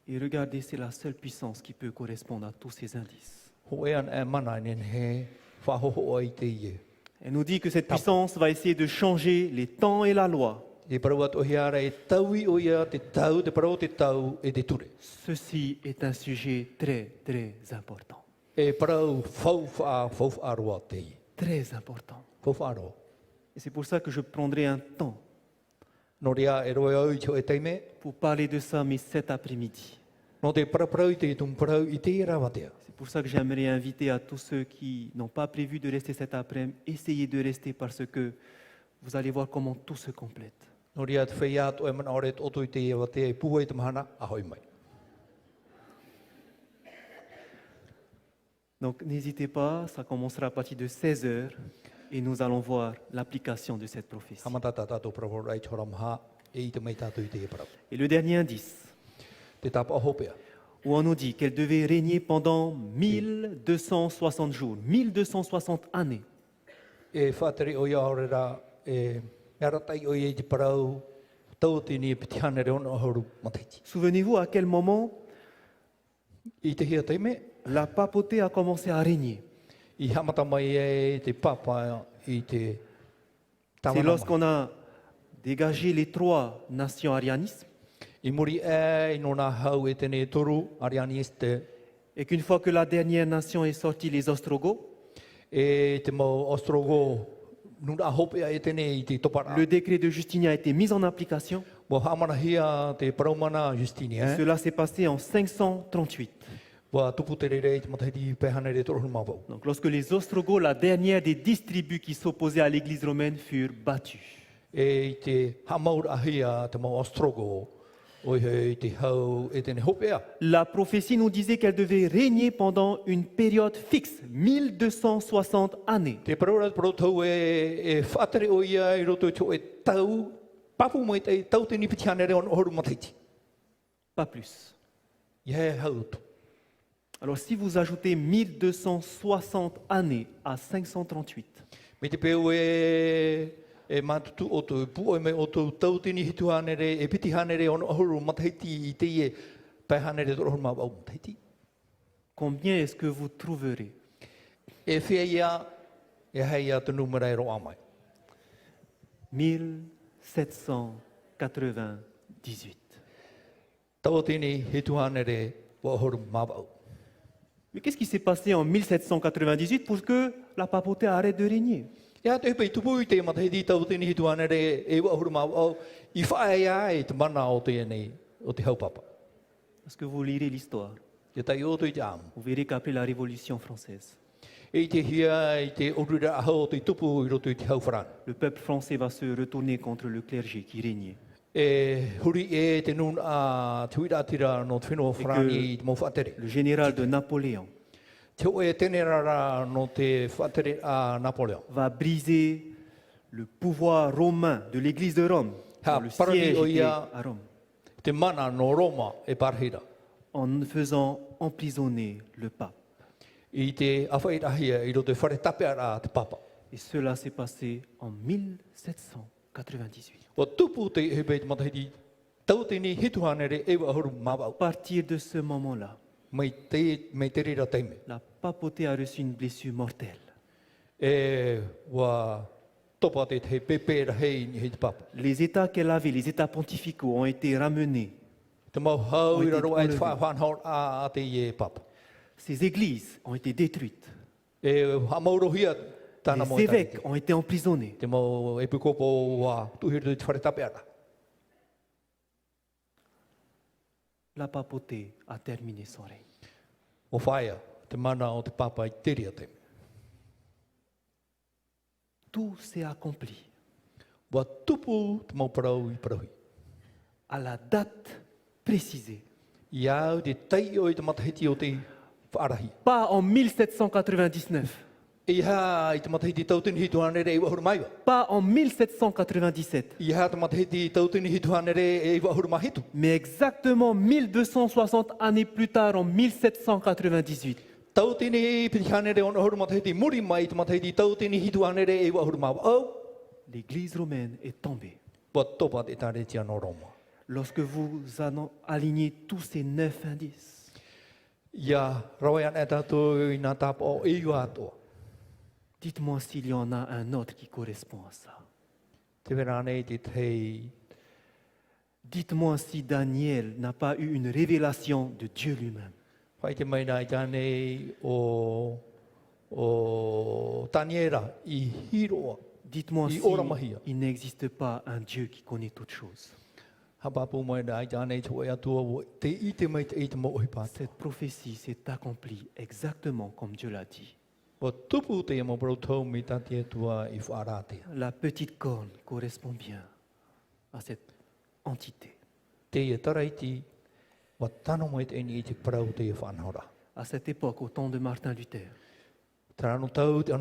Et regardez, c'est la seule puissance qui peut correspondre à tous ces indices. Ho e an e mana nen he whahoho ai te ie. Elle nous dit que cette puissance va essayer de changer les temps et la loi. E parau atu hiara e taui o ia te tau, te parau te tau e te ture. Ceci est un sujet très, très important. E parau fau aroa te ie. Très important. Fau aroa. Et c'est pour ça que je prendrai un temps No rea e roe au i te o e teime, pour parler de ça, mais cet après-midi. no te paraparau i te tum parau i te rawatea. C'est pour ça que j'aimerais inviter à tous ceux qui n'ont pas prévu de rester cet après-midi, essayez de rester parce que vous allez voir comment tout se complète. No rea te whai atu e mana ore te oto i te rawatea e puha i te mahana, ahoi mai. Donc n'hésitez pas, ça commencera à partir de 16 heures et nous allons voir l'application de cette prophétie. Hamatata tātou pravo rai choramha e i te mei tātou i te parau. Et le dernier indice, Te tapa hopea. où on nous dit qu'elle devait régner pendant 1260 jours, 1260 années. E whātere o ia horera e aratai o ia i te parau tau tini e pitiane re ona horu mataiti. Souvenez-vous à quel moment I te hia teime, la papauté a commencé à régner. i hamata mai e te papa i te C'est tawana mai. lorsqu'on a dégagé les 3 nations arianisme I muri e i nona hau e tene toru arianiste et qu'une fois que la dernière nation est sortie, les Ostrogoths, e te mau ostrogo nuna hopea e tene i te topara. le décret de Justinien a été mis en application. Wa hamana hia te paraumana Justini e. Cela s'est passé en 538. Wa tupu te rere i te mataiti pehane re torohu mawau. Donc lorsque les Ostrogoths, la dernière des 10 tribus qui s'opposaient à l'église romaine, furent battus. E i te hamaura hia te mau ostrogo o i te hau e tene hopea. La prophétie nous disait qu'elle devait régner pendant une période fixe, 1260 années. Te paraura tau e whaatere o ia i roto i tō e tau, papu mai te tau te nipitiane re on ohoru mataiti. Pas plus. Ia hau tu. Alors si vous ajoutez 1260 années à 538, Me te peo e mātutu o tō pu o me o tō tau tini hituhane re, e pitihane re on ohoru mataiti i te ie pehane re torohu mawau mataiti. combien est-ce que vous trouverez? E whia ia, e hei ia te numera e roa mai. 1798. Tau tini hituhane re wa ohoru mawau. Mais qu'est-ce qui s'est passé en 1798 pour que la papauté arrête de régner? Ia te pei tupui te mata hedi tau tini hitu ana re e wa huru mau au I whae ai te mana o te nei o te haupapa. Parce que vous lirez l'histoire, Ia tai o te jam. vous verrez qu'après la Révolution française, E te hia I te orura aho o te tupu I roto I te hauwharan. le peuple français va se retourner contre le clergé qui régnait. E huri e te nun a te wira atira no te whenua wharani I te mau whaatere. Le général de Napoléon Te o e tene rara no te whaatere a Napoleon. va briser le pouvoir romain de l'Église de Rome. Ha, dont le parani siège o était ia- à Rome, Te mana no Roma e parhira. en faisant emprisonner le pape. I te awhairahia I roto te whare tape ara te papa. Et cela s'est passé en 1798. O tupu te hebe te matahiti tau tini hituhanere e wa huru À mawau. partir de ce moment-là, Mei te rira teime. la papauté a reçu une blessure mortelle. E wa topa te te pepe rahei ni he te papa. Les États qu'elle avait, les États pontificaux, ont été ramenés. Te mau hau Oi, I raro ai te te whanhor a te ie papa. Ces églises ont été détruites. E ha maurohia tana mo Les e tahi évêques ont été emprisonnés. te mau e pukopo wa tuhiri te whare tape ara. La papauté a terminé son règne. O whaia te mana o te papa I te ria teime. Tout s'est accompli Wa tupu te mau parau I parahui. à la date précisée. I au te tai o I te matahiti o te whaarahi. Pas en 1799, I ha I te matahiti tautini hituhanere e wahuru maiwa. pas en 1797, I ha te matahiti tautini hituhanere e wahuru mahitu. mais exactement 1260 années plus tard, en 1798. Tautini pitihanere o wahuru matahiti muri mai te matahiti tautini hituhanere e wahuru mawa. Au, L'Église romaine est tombée. wa topa te tare tia no Roma. Lorsque vous alignez tous ces 9 indices, Ia rawayan e tātou I nā tāpa o e iwa atoa. dites-moi s'il y en a un autre qui correspond à ça. Te wera nei te tei. Dites-moi si Daniel n'a pas eu une révélation de Dieu lui-même. Whai te mai nai tānei o Taniera I hiroa. Dites-moi I si ora mahia. il n'existe pas un Dieu qui connaît toutes choses. Hapapu mai nai tānei tō e atua o te I te mai te I te mo ohi pātua. Cette prophétie s'est accomplie exactement comme Dieu l'a dit. Wa tupu te mo brotau mi tati atua I whaaratea. La petite corne correspond bien à cette entité, Te ia taraiti, wa tano mai te eni I te parau te ia whanhora. à cette époque, au temps de Martin Luther. Tara ano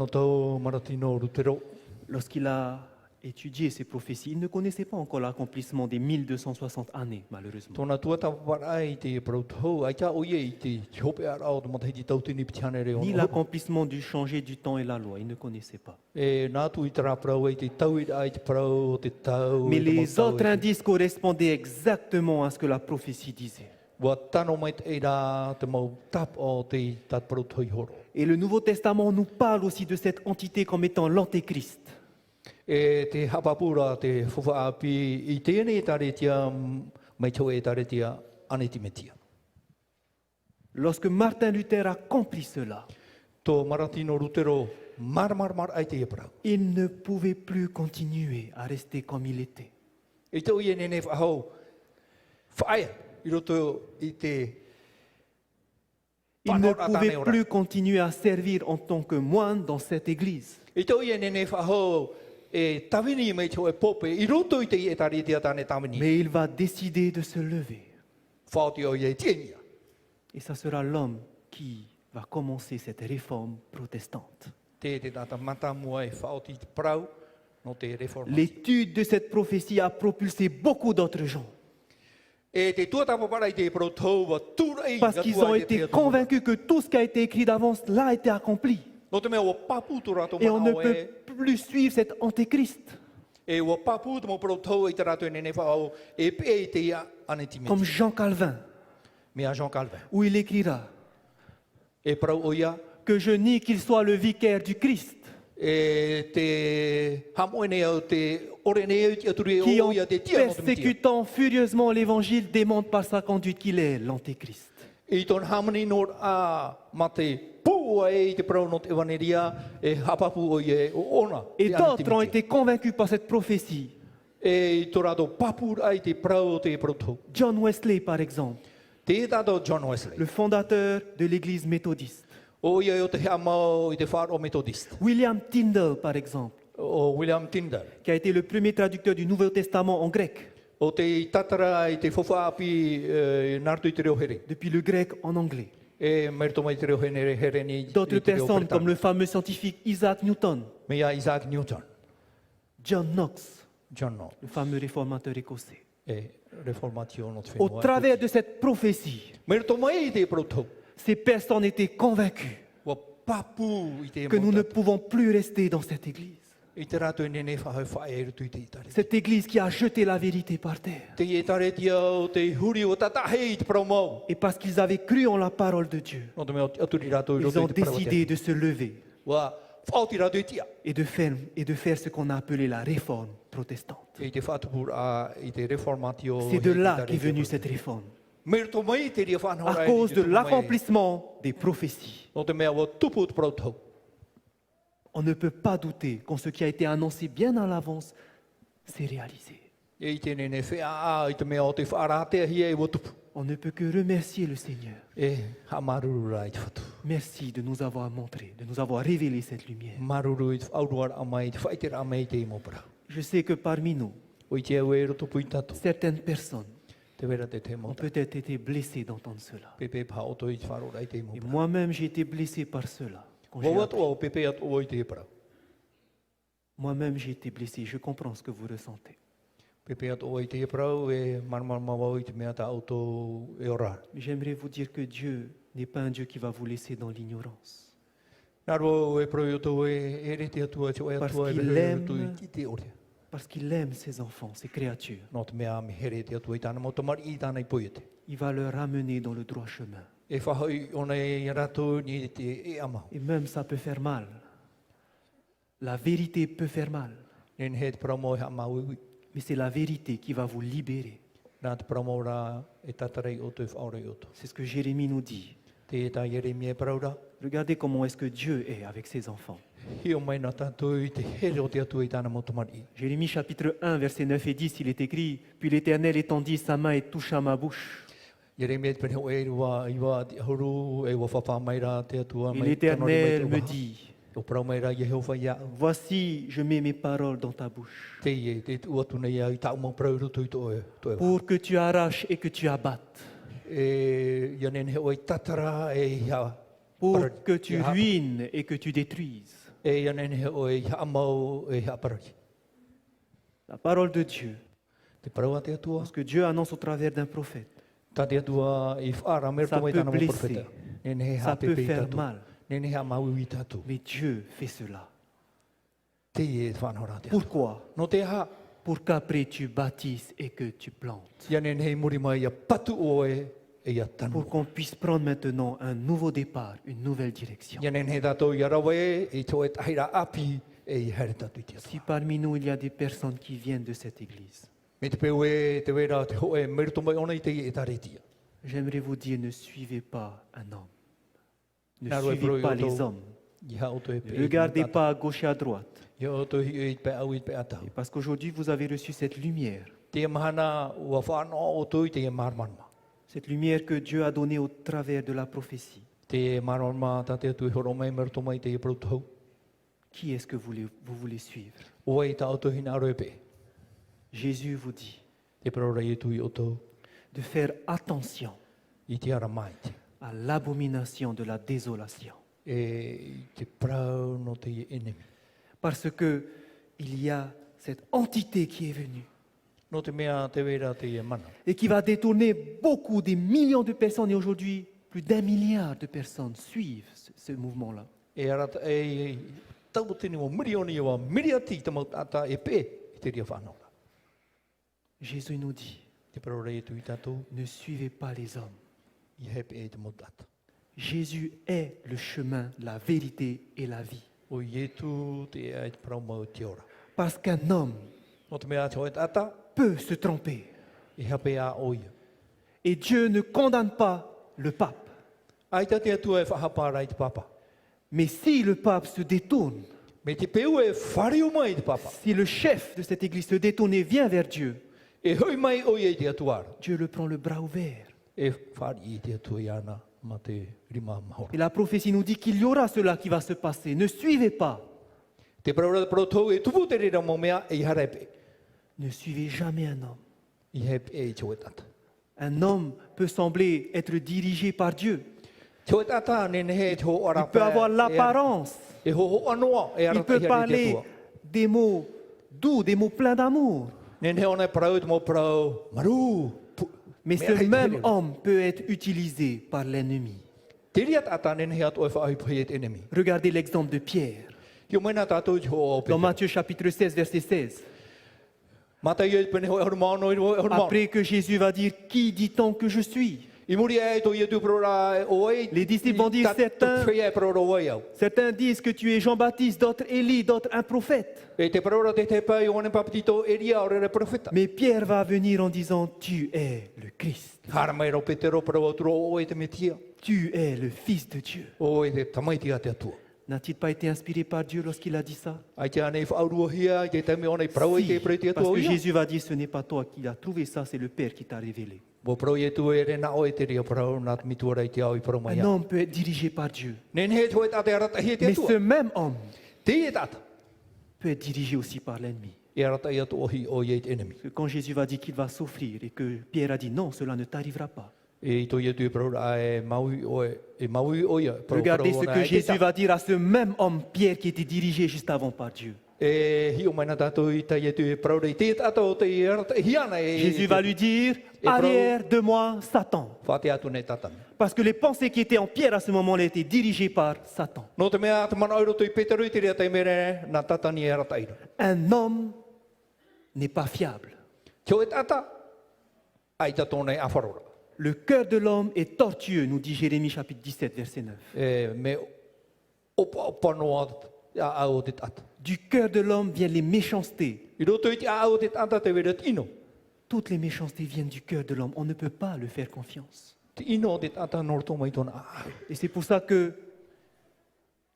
tau maratino rutero. Lorsqu'il a étudié ces prophéties, il ne connaissait pas encore l'accomplissement des 1260 années, malheureusement. Tōna tua tapaparai te brotau, ai ka oie I te hope ara o te matahiti tautini pitihanere o Ni no. l'accomplissement du changer du temps et la loi, il ne connaissait pas. E nā tu I tara parau ai te tau I ai te parau, te tau. Mais I te mau les tau autres I te- indices correspondaient exactement à ce que la prophétie disait. Wa tano mai te rā te mau tap o te tat brotau I horo. Et le Nouveau Testament nous parle aussi de cette entité comme étant l'Antéchrist. E te hapapura te whawhaapi I tēnei e tare tia mai tau e tare tia anetimetia. Lorsque Martin Luther accomplit cela, Tō maratino rutero mar ai te parau. il ne pouvait plus continuer à rester comme il était. I tau I nene whahau whaia I roto I te Il ne whanora pouvait tāne ora. plus continuer à servir en tant que moine dans cette église. I tau I nene whahau e tawini mai tau e pope I roto I te I e tare tia tāne tawini. Mais il va décider de se lever. Whaoti o I e tienia. Et ça sera l'homme qui va commencer cette réforme protestante. Te tata mata mua e whaoti te parau no te reformasi. L'étude de cette prophétie a propulsé beaucoup d'autres gens. E te tuatapaparai te brotau wa tūrei. Parce qu'ils ont été convaincus que tout ce qui a été écrit d'avance là a été accompli. No te mea wa papu tu rato Et on ne mana o peut e. plus suivre cet antéchrist. E wa papu te mo brotau I te rato e nene whao e pe I te ia anetimeti. Comme Jean Calvin, Mea Jean Calvin. où il écrira E parau o ia que je nie qu'il soit le vicaire du Christ, e te hamoene au te orene au te aturi qui o en ia te tia no te mitia. persécutant furieusement l'évangile démontre par sa conduite qu'il est l'antéchrist. I ton hamani nor a mate pu e te pro not evaneria e hapapu o ye o ona. Et d'autres ont été convaincus par cette prophétie. E torado papur ai te pro te proto. John Wesley, par exemple, Te tato John Wesley. le fondateur de l'église méthodiste. O ye o te hamo i te whāro methodist. William Tyndale, par exemple, O William Tyndale. qui a été le premier traducteur du Nouveau Testament en grec, O te tatara i te whawhaapi nartu i te reo here. depuis le grec en anglais. E merto mai te reo here ni D'autres personnes, comme le fameux scientifique Isaac Newton, Mea Isaac Newton. John Knox, John no. le fameux réformateur écossais. E reformatio not Au whenua. travers de cette prophétie, Merto mai i te proto. ces personnes étaient convaincues Wa papu i te que nous ne mota. pouvons plus rester dans cette église. I te rato i nene whahau whae e rutu i te itare. Cette église qui a jeté la vérité par terre. Te itare tia o te huri o tatahe i te promo. Et parce qu'ils avaient cru en la parole de Dieu, No te mea aturi rato i ils roto ont i te parawatea. décidé de se lever Wa whaoti rato i tia. et de faire ce qu'on a appelé la réforme protestante. I te whatupur a i te reformatio. C'est de he là itare qu'est te venue proto. cette réforme, Merto mai te ria whanau à cause de l'accomplissement des prophéties. No te mea wa tupu te proto. On ne peut pas douter quand ce qui a été annoncé bien à l'avance s'est réalisé. E i te nene whea a i te mea o te whaaratea hi e wa tupu. On ne peut que remercier le Seigneur. E ha maruru ra i te whatu. Merci de nous avoir montré, de nous avoir révélé cette lumière. Maruru i te whauruar a mai, te whaitera a mai te i mopara. Je sais que parmi nous, O i te au e roto pui tatu. certaines personnes Te vera te te ont mota. peut-être été blessées d'entendre cela. Pepe pa oto i te wharo rai te i Et mopara. moi-même, j'ai été blessé par cela. Quand j'ai Wawa appris. toa o pepe at o i te para. Moi-même, j'ai été blessé. Je comprends ce que vous ressentez. Pepe at o i te para e marmar mawa i te mea ta auto e ora. Mais j'aimerais vous dire que Dieu n'est pas un Dieu qui va vous laisser dans l'ignorance. Naro e pro i oto e ere te atua te oe Parce atua e qu'il rehe aime. roto i ki te ore. Parce qu'il aime ses enfants, ses créatures. No te mea me here te atua i tāna mota mari i tāna i poiete. Il va leur ramener dans le droit chemin. E whahoi ona e rato ni te e amau. Et même ça peut faire mal. La vérité peut faire mal. Nen he te paramo e amau iwi. Mais c'est la vérité qui va vous libérer. Nā te paramo ra e tatarei o te whaore o to. C'est ce que Jérémie nous dit. Te e tā Yeremia e paraura. Regardez comment est-ce que Dieu est avec ses enfants. Hio mai nā tātou i te here o te atua i tāna mota mari. Jérémie chapitre 1, versets 9 et 10, il est écrit « Puis l'Éternel étendit sa main et toucha ma bouche. Yeremia te pene o e rua i wā te horu e wa whapā mai rā te atua Et mai. l'Éternel me dit O parau mai rā Yehova ia. « Voici, je mets mes paroles dans ta bouche Te i e te uatu nei au i tāu mau parau roto i to e. To e. pour que tu arraches et que tu abattes, E ia nen he o i tatara e ia. pour que tu ruines et que tu détruises. E ia nen he o i amau e ia paraki. » La parole de Dieu, Te parau a te atua. parce que Dieu annonce au travers d'un prophète, Tā te atua i whaara Ça merto mai peut tāna mo blesser. profeta. Nen he ça hape peut pe faire tatu. mal, Nen he amau i tatu. mais Dieu fait cela. Te i e whanora te atua. Pourquoi? No te ha. Pour qu'après tu bâtisses et que tu plantes. Ia nen he muri mai ia patu o e ia tanu. Pour qu'on puisse prendre maintenant un nouveau départ, une nouvelle direction. Ia nen he tātou ia rawe i tō e tahira api e i here tatu i te atua. Si parmi nous il y a des personnes qui viennent de cette église, Me te peu e te wera te ho e merto mai ona i te i e taretia. j'aimerais vous dire ne suivez pas un homme. Ne Nā roe suivez pas pro i les oto. hommes. I ha o to e pe. Ne regardez pas à gauche et à droite. Ia o to hi e pe au i pe atau. Et parce qu'aujourd'hui vous avez reçu cette lumière. Te mahana ua whāno o to i te marmanma. Cette lumière que Dieu a donnée au travers de la prophétie. Te marmanma ta te atu horo mai merto mai te i protau. Qui est-ce que vous voulez suivre? O e ta o to hina roe pe. Jésus vous dit Te parora i tu i o to de faire attention i te ara mai te. à l'abomination de la désolation. E i te prau no te i enemi. Parce que il y a cette entité qui est venue No te mea te wera te i mana. et qui va détourner beaucoup, des millions de personnes. Et aujourd'hui, plus d'1 milliard de personnes suivent ce mouvement-là. E ara e tau tini o mirioni o miriati te mau tata e pe i te ria whanau. Jésus nous dit, Te parora i tu i tātou ne suivez pas les hommes. i hepe e te mau tata. Jésus est le chemin, la vérité et la vie. O i e tu te e te parau mau te ora. Parce qu'un homme No te mea te o e tata peut se tromper. i hape a o ia. Et Dieu ne condamne pas le pape. Ai ta te atua e whahapa rai te papa. Mais si le pape se détourne, Me te peu e whariu mai te papa. si le chef de cette église se détourne et vient vers Dieu, E hui mai o i te atuara. Dieu le prend le bras ouvert. E whari i te atua i ana ma te rima mahora. Et la prophétie nous dit qu'il y aura cela qui va se passer. Ne suivez pas. Te praura proto e tupu te rira mo mea e harepe. Ne suivez jamais un homme. I hep e te tata. Un homme peut sembler être dirigé par Dieu. Te tata ne he te ho ora Il peut avoir l'apparence. E ho anoa e ara Il peut parler des mots doux, des mots pleins d'amour. Ne he ona prau te mo prau maru. Mais ce même homme peut être utilisé par l'ennemi. Te ria tata ne he atu e whaahi puhi te enemy. Regardez l'exemple de Pierre. Ki o mena tātou te ho o Dans pete. Matthieu chapitre 16, verset 16. Mata i e pene ho e horo maano i ho e horo maano. Après que Jésus va dire, qui dit-on que je suis? I muri e to i e tu prora o e. Les disciples vont dire, certains Te e prora o e au. Certains disent que tu es Jean-Baptiste, d'autres Élie, d'autres un prophète. E te prora te pai o ane papitito e ria o re profeta. Mais Pierre va venir en disant, tu es le Christ. Hara mai ro petero prora tro o e te metia. Tu es le Fils de Dieu. O e te tamaiti a te atua. N'a-t-il pas été inspiré par Dieu lorsqu'il a dit ça? Ai te ane whaurua hia, te teme ona i prau e Si, te prei te parce atua que ia. Jésus va dire, ce n'est pas toi qui as trouvé ça, c'est le Père qui t'a révélé. Bo prau e tu e re na o e te ria prau na te mitua rei te au i prau mai Un ia. homme peut être dirigé par Dieu. Nen he te tate arata hia te Mais ce atua. même homme Te e tata. peut être dirigé aussi par l'ennemi. E arata i atu ohi o i e te enemy. Parce que quand Jésus va dire qu'il va souffrir et que Pierre a dit non, cela ne t'arrivera pas. E i to i tu e prau a e maui o ia. Regardez ce que Jésus va dire à ce même homme, Pierre, qui était dirigé juste avant par Dieu. E hi o mai na tātou i tai e tu e prau rei te tata o te i arata hiana e. Jésus va lui dire, arrière de moi, Satan. Whate atu nei tatami. Parce que les pensées qui étaient en Pierre à ce moment-là étaient dirigées par Satan. No te mea te mana oiro tu i Peteru i te rea tai mere na tatani e arata ira. Un homme n'est pas fiable. Tio e tata, ai tato nei awharora. Le cœur de l'homme est tortueux, nous dit Jérémie chapitre 17, verset 9. E me opa noa a au te tata. Du cœur de l'homme viennent les méchancetés. I roto i te a au te tata te wera tino. Toutes les méchancetés viennent du cœur de l'homme. On ne peut pas le faire confiance. Te ino o te tata norto mai tona a. Et c'est pour ça que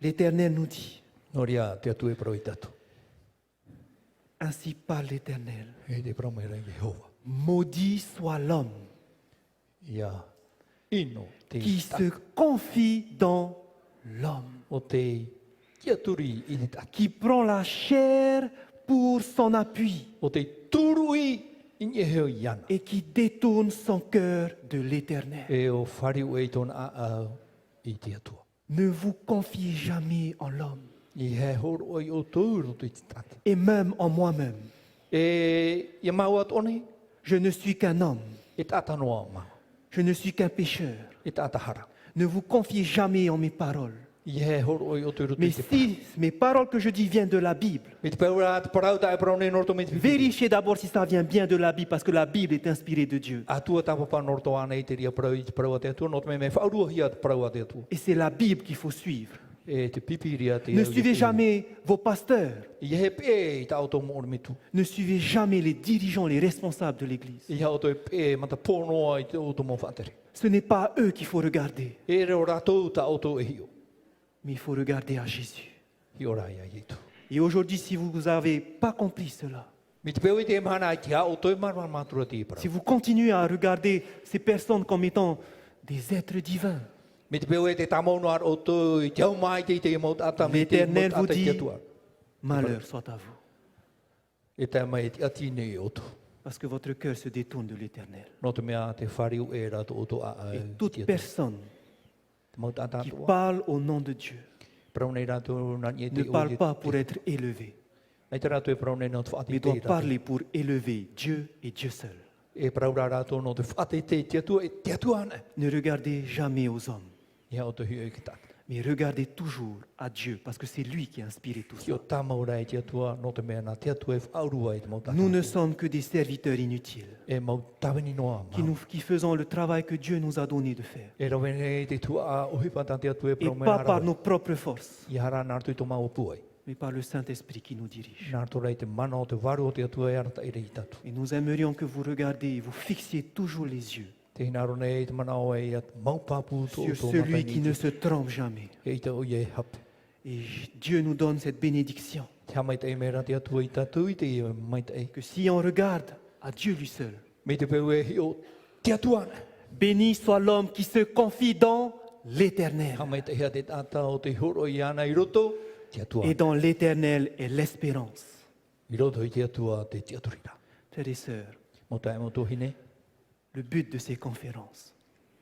l'Éternel nous dit, No ria te atu e pro i tato. ainsi parle l'Éternel, E te pro mai rei Jehova. maudit soit l'homme Ia ino te qui tata. se confie dans l'homme, O te kia turi i te tata. qui prend la chair pour son appui O te turui i nye heo iana. et qui détourne son cœur de l'Éternel. E o whariu e tona a i te atua. Ne vous confiez jamais en l'homme I he horo i o tūro tu i te tata. et même en moi-même. E ia mau at one, Je ne suis qu'un homme, e tata noa mau. je ne suis qu'un pécheur. E tata hara. Ne vous confiez jamais en mes paroles. I he horo i o tūro tu Mais i te si mes paroles que je dis viennent de la Bible, Me te peura te parau ta e praune norto me te whiwhiri. vérifiez d'abord si ça vient bien de la Bible, parce que la Bible est inspirée de Dieu. A tua tapa norto ana i te ria parau i te parau a te atua, not me whaurua hia te parau a te atua. Et c'est la Bible qu'il faut suivre. E te pipiria te Ne au i suivez te- jamais vos pasteurs. I he pe i ta auto mo me tu. Ne suivez jamais les dirigeants, les responsables de l'Église. I ha auto e pe mata ponoa i te auto mo whatere. Ce n'est pas eux qu'il faut regarder, E reo ratou ta auto e hio. mais il faut regarder à Jésus. Hi ora ia i tu. Et aujourd'hui, si vous n'avez pas compris cela, Me te peu i te mana i te ha auto e marmar matura te i parau. si vous continuez à regarder ces personnes comme étant des êtres divins, Me te peu e te tamono ar auto i te au mai te i te mo tata me te mo l'Éternel vous tata i te dit, atua. malheur soit à vous, E te mai te atine i auto. parce que votre cœur se détourne de l'Éternel. No te mea te whariu e rato auto a Et te toute atua. personne Te mo tata qui atua. parle au nom de Dieu Praune rato na nie te ne o parle i pas te- pour être élevé, Nei te rato e praune no te whaati mais te doit rato. parler pour élever Dieu et Dieu seul. E praura rato no te whaati te atua e te atua ana. Ne regardez jamais aux hommes, Ia auto hiu e ki tata. mais regardez toujours à Dieu, parce que c'est lui qui a inspiré tout Ki o ça. tamaura e te atua no te mea na te atua e whaurua e te mo tata. Nous ne sommes que des serviteurs inutiles, E mau tawini noa mau. qui faisons le travail que Dieu nous a donné de faire, E rawene te tua a ohi pata te atua e et praune pas par hara. nos propres forces, I hara nartu i to mau puai. mais par le Saint-Esprit qui nous dirige. Nartu rei te mana o te waru o te atua e arata i rei tatu. Et nous aimerions que vous regardiez et vous fixiez toujours les yeux Te hinaro nei te manao e at maupapu to sur to celui qui ne se trompe jamais. E te o ye hap. Et Dieu nous donne cette bénédiction, Te hamai te mera te atu i tatu i te mai te. que si on regarde à Dieu lui seul, Me te peu e hi o te atuana. béni soit l'homme qui se confie dans l'Éternel. Hamai te hea te tata o te horo i ana I roto, te atua. Et dans l'Éternel est l'espérance. I roto I te atua te te aturira. Frères et sœurs, Mo tae mo tohine, le but de ces conférences,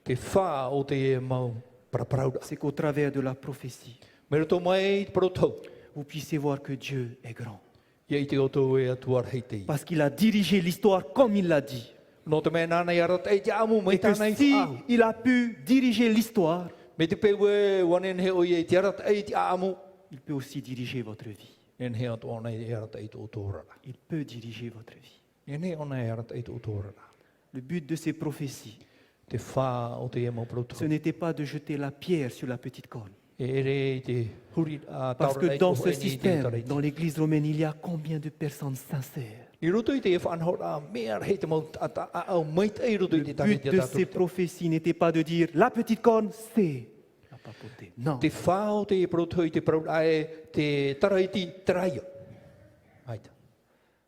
te wha o te e mau paraparauda. c'est qu'au travers de la prophétie, Me roto mai te parotau. vous puissiez voir que Dieu est grand. Ia I te oto e atuar hei te. Parce qu'il a dirigé l'histoire comme il l'a dit. No te mea nana i arat e te amu, mai Et que tāna I si whaau. il a pu diriger l'histoire, Me te peu e wanen he o i e te arat e te amu. il peut aussi diriger votre vie. Nen he atu ona I arat e te otorana. Il peut diriger votre vie. Nen he ona e arat e te otorana. Le but de ces prophéties, Te wha o te e mau parotau. ce n'était pas de jeter la pierre sur la petite corne. E ere I te huri a Parce taura que e dans te ce hoeni I te système, tarai. dans l'église romaine, il y a combien de personnes sincères? I roto I te e whanhora mea hei te mau ata au mai te I roto I Le te tangi but te de ces tātou. prophéties n'était pas de dire la petite corne, c'est la papauté. Non. Te wha o te e parotau I te parotau e te taraiti taraia. Aita.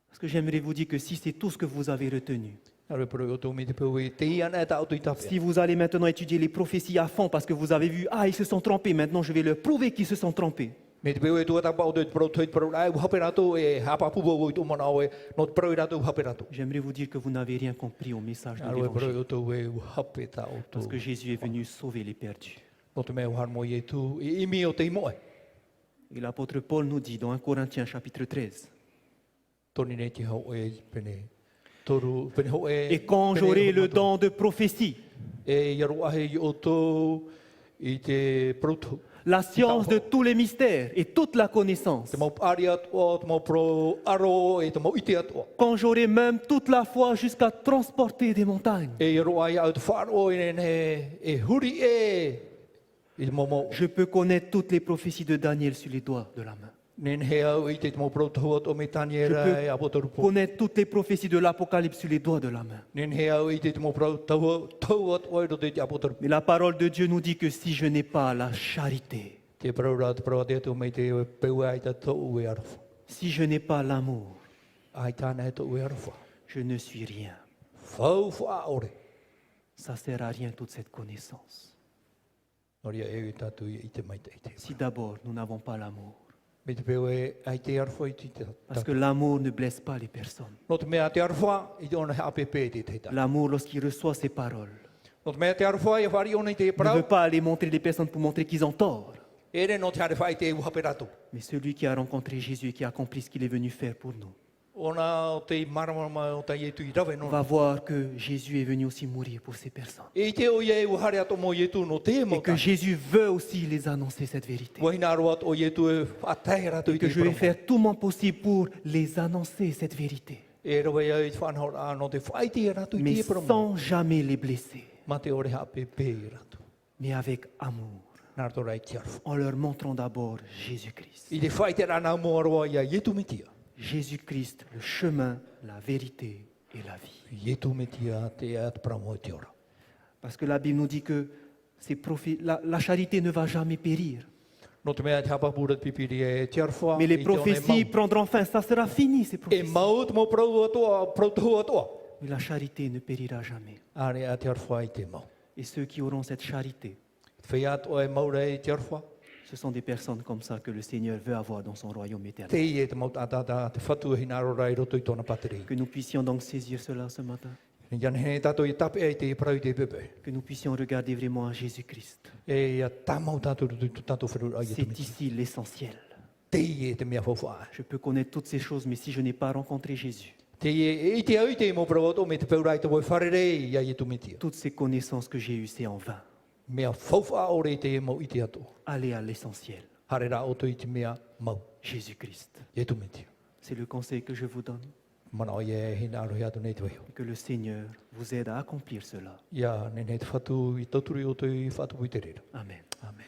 Parce que j'aimerais vous dire que si c'est tout ce que vous avez retenu, Nare paroi o tō me te pau e te iana e ta auto I tape. si vous allez maintenant étudier les prophéties à fond parce que vous avez vu, ah, ils se sont trompés, maintenant je vais leur prouver qu'ils se sont trompés. Me te pau e tua tapa o te parotau I te parotau e hape rato e hapa pupo o I tō mana o e no te paroi rato hape rato. J'aimerais vous dire que vous n'avez rien compris au message de Nare paroi l'évangile. o tō e hape ta o Parce tō. que Jésus est venu sauver les perdus. No te mea uhar mo I e tū I imi o te imoe. Et l'apôtre Paul nous dit dans 1 Corinthiens chapitre 13, Toni nei te hau e pene. Toru pene hau e. et quand pene j'aurai e le homato. don de prophétie, E iaru ahe I o tō I te parotau. la science de tous les mystères et toute la connaissance, Te mau ari atua, te mau pro aro e te mau ite atua. quand j'aurai même toute la foi jusqu'à transporter des montagnes, E iaru ai au te wharo e huri e. I te momo. je peux connaître toutes les prophéties de Daniel sur les doigts de la main. Nen he au I te mau parotau o me tani Je era e apotorupo. Connaître toutes les prophéties de l'Apocalypse sur les doigts de la main. Nen he au I te mau parotau tau at oiro te apotorupo. Mais la parole de Dieu nous dit que si je n'ai pas la charité, Te parora te parora te me te peu ai ta tau e arofa. si je n'ai pas l'amour, Ai tāna e tau e arofa. je ne suis rien. Fau wha ore. Ça sert à rien toute cette connaissance. Noria e tatu I te mai te ite. Si d'abord nous n'avons pas l'amour. Me te peu e ai te arofa I te Parce que l'amour ne blesse pas les personnes. No te mea te arofa I te ona he apepe te te ta. L'amour, lorsqu'il reçoit ces paroles, No te mea te arofa I whari ona I te ne parau. veut pas aller montrer les personnes pour montrer qu'ils ont tort. Ere no te arofa I te uhape rato. Mais celui qui a rencontré Jésus et qui a accompli ce qu'il est venu faire pour nous, Ona o te marama o te ietu I rawe no. va voir que Jésus est venu aussi mourir pour ces personnes. E te o ie uhare ato mo ietu no te mo Et que Jésus veut aussi les annoncer cette vérité. Wahina aroat o ietu e atai rato Et I que te je vais parau. faire tout mon possible pour les annoncer cette vérité. E rawe ai te whanhor a no te whaiti rato I Mais te parau. sans jamais les blesser. Ma te ore hapepe rato. Mais avec amour. Narto rai te arofa. En leur montrant d'abord Jésus-Christ. I te whaite rana mo aroa ia ietu metia. Jésus-Christ, le chemin, la vérité et la vie. Ietu metia te at pramo te ora. Parce que la Bible nous dit que la charité ne va jamais périr. No te mea te hapapura te pipiri e te arofa. Mais les prophéties prendront fin. Ça sera fini, ces E prophéties. maut mo prau atoa, prau tau atoa. Mais la charité ne périra jamais. Are a te arofa I te mau. Et ceux qui auront cette charité, Whea o e maura e te arofa. ce sont des personnes comme ça que le Seigneur veut avoir dans son royaume Te éternel. I e te mau tātata te whatu e hinaro rai roto I tōna pateri. Que nous puissions donc saisir cela ce matin. Jan he tato I tape e te prau te pepe. Que nous puissions regarder vraiment à Jésus-Christ. E ia tamau tato tato wheru ai te C'est miti. ici l'essentiel. Te I e te mea whawha. Je peux connaître toutes ces choses, mais si je n'ai pas rencontré Jésus, Te I e te au te mo prau ato me te peurai te wai wharere ia I e tu mitia. toutes ces connaissances que j'ai eues, c'est en vain. Mea whawha ore te mo I te ato. Allez à l'essentiel. Harera o te I te mea mau. Jésus-Christ. I e tu mitia. C'est le conseil que je vous donne. Mana o e hinaro hea tu nei te waio. Et que le Seigneur vous aide à accomplir cela. Ia, nene te whatu I tauturi o te I whatu i te rera. Amen. Amen.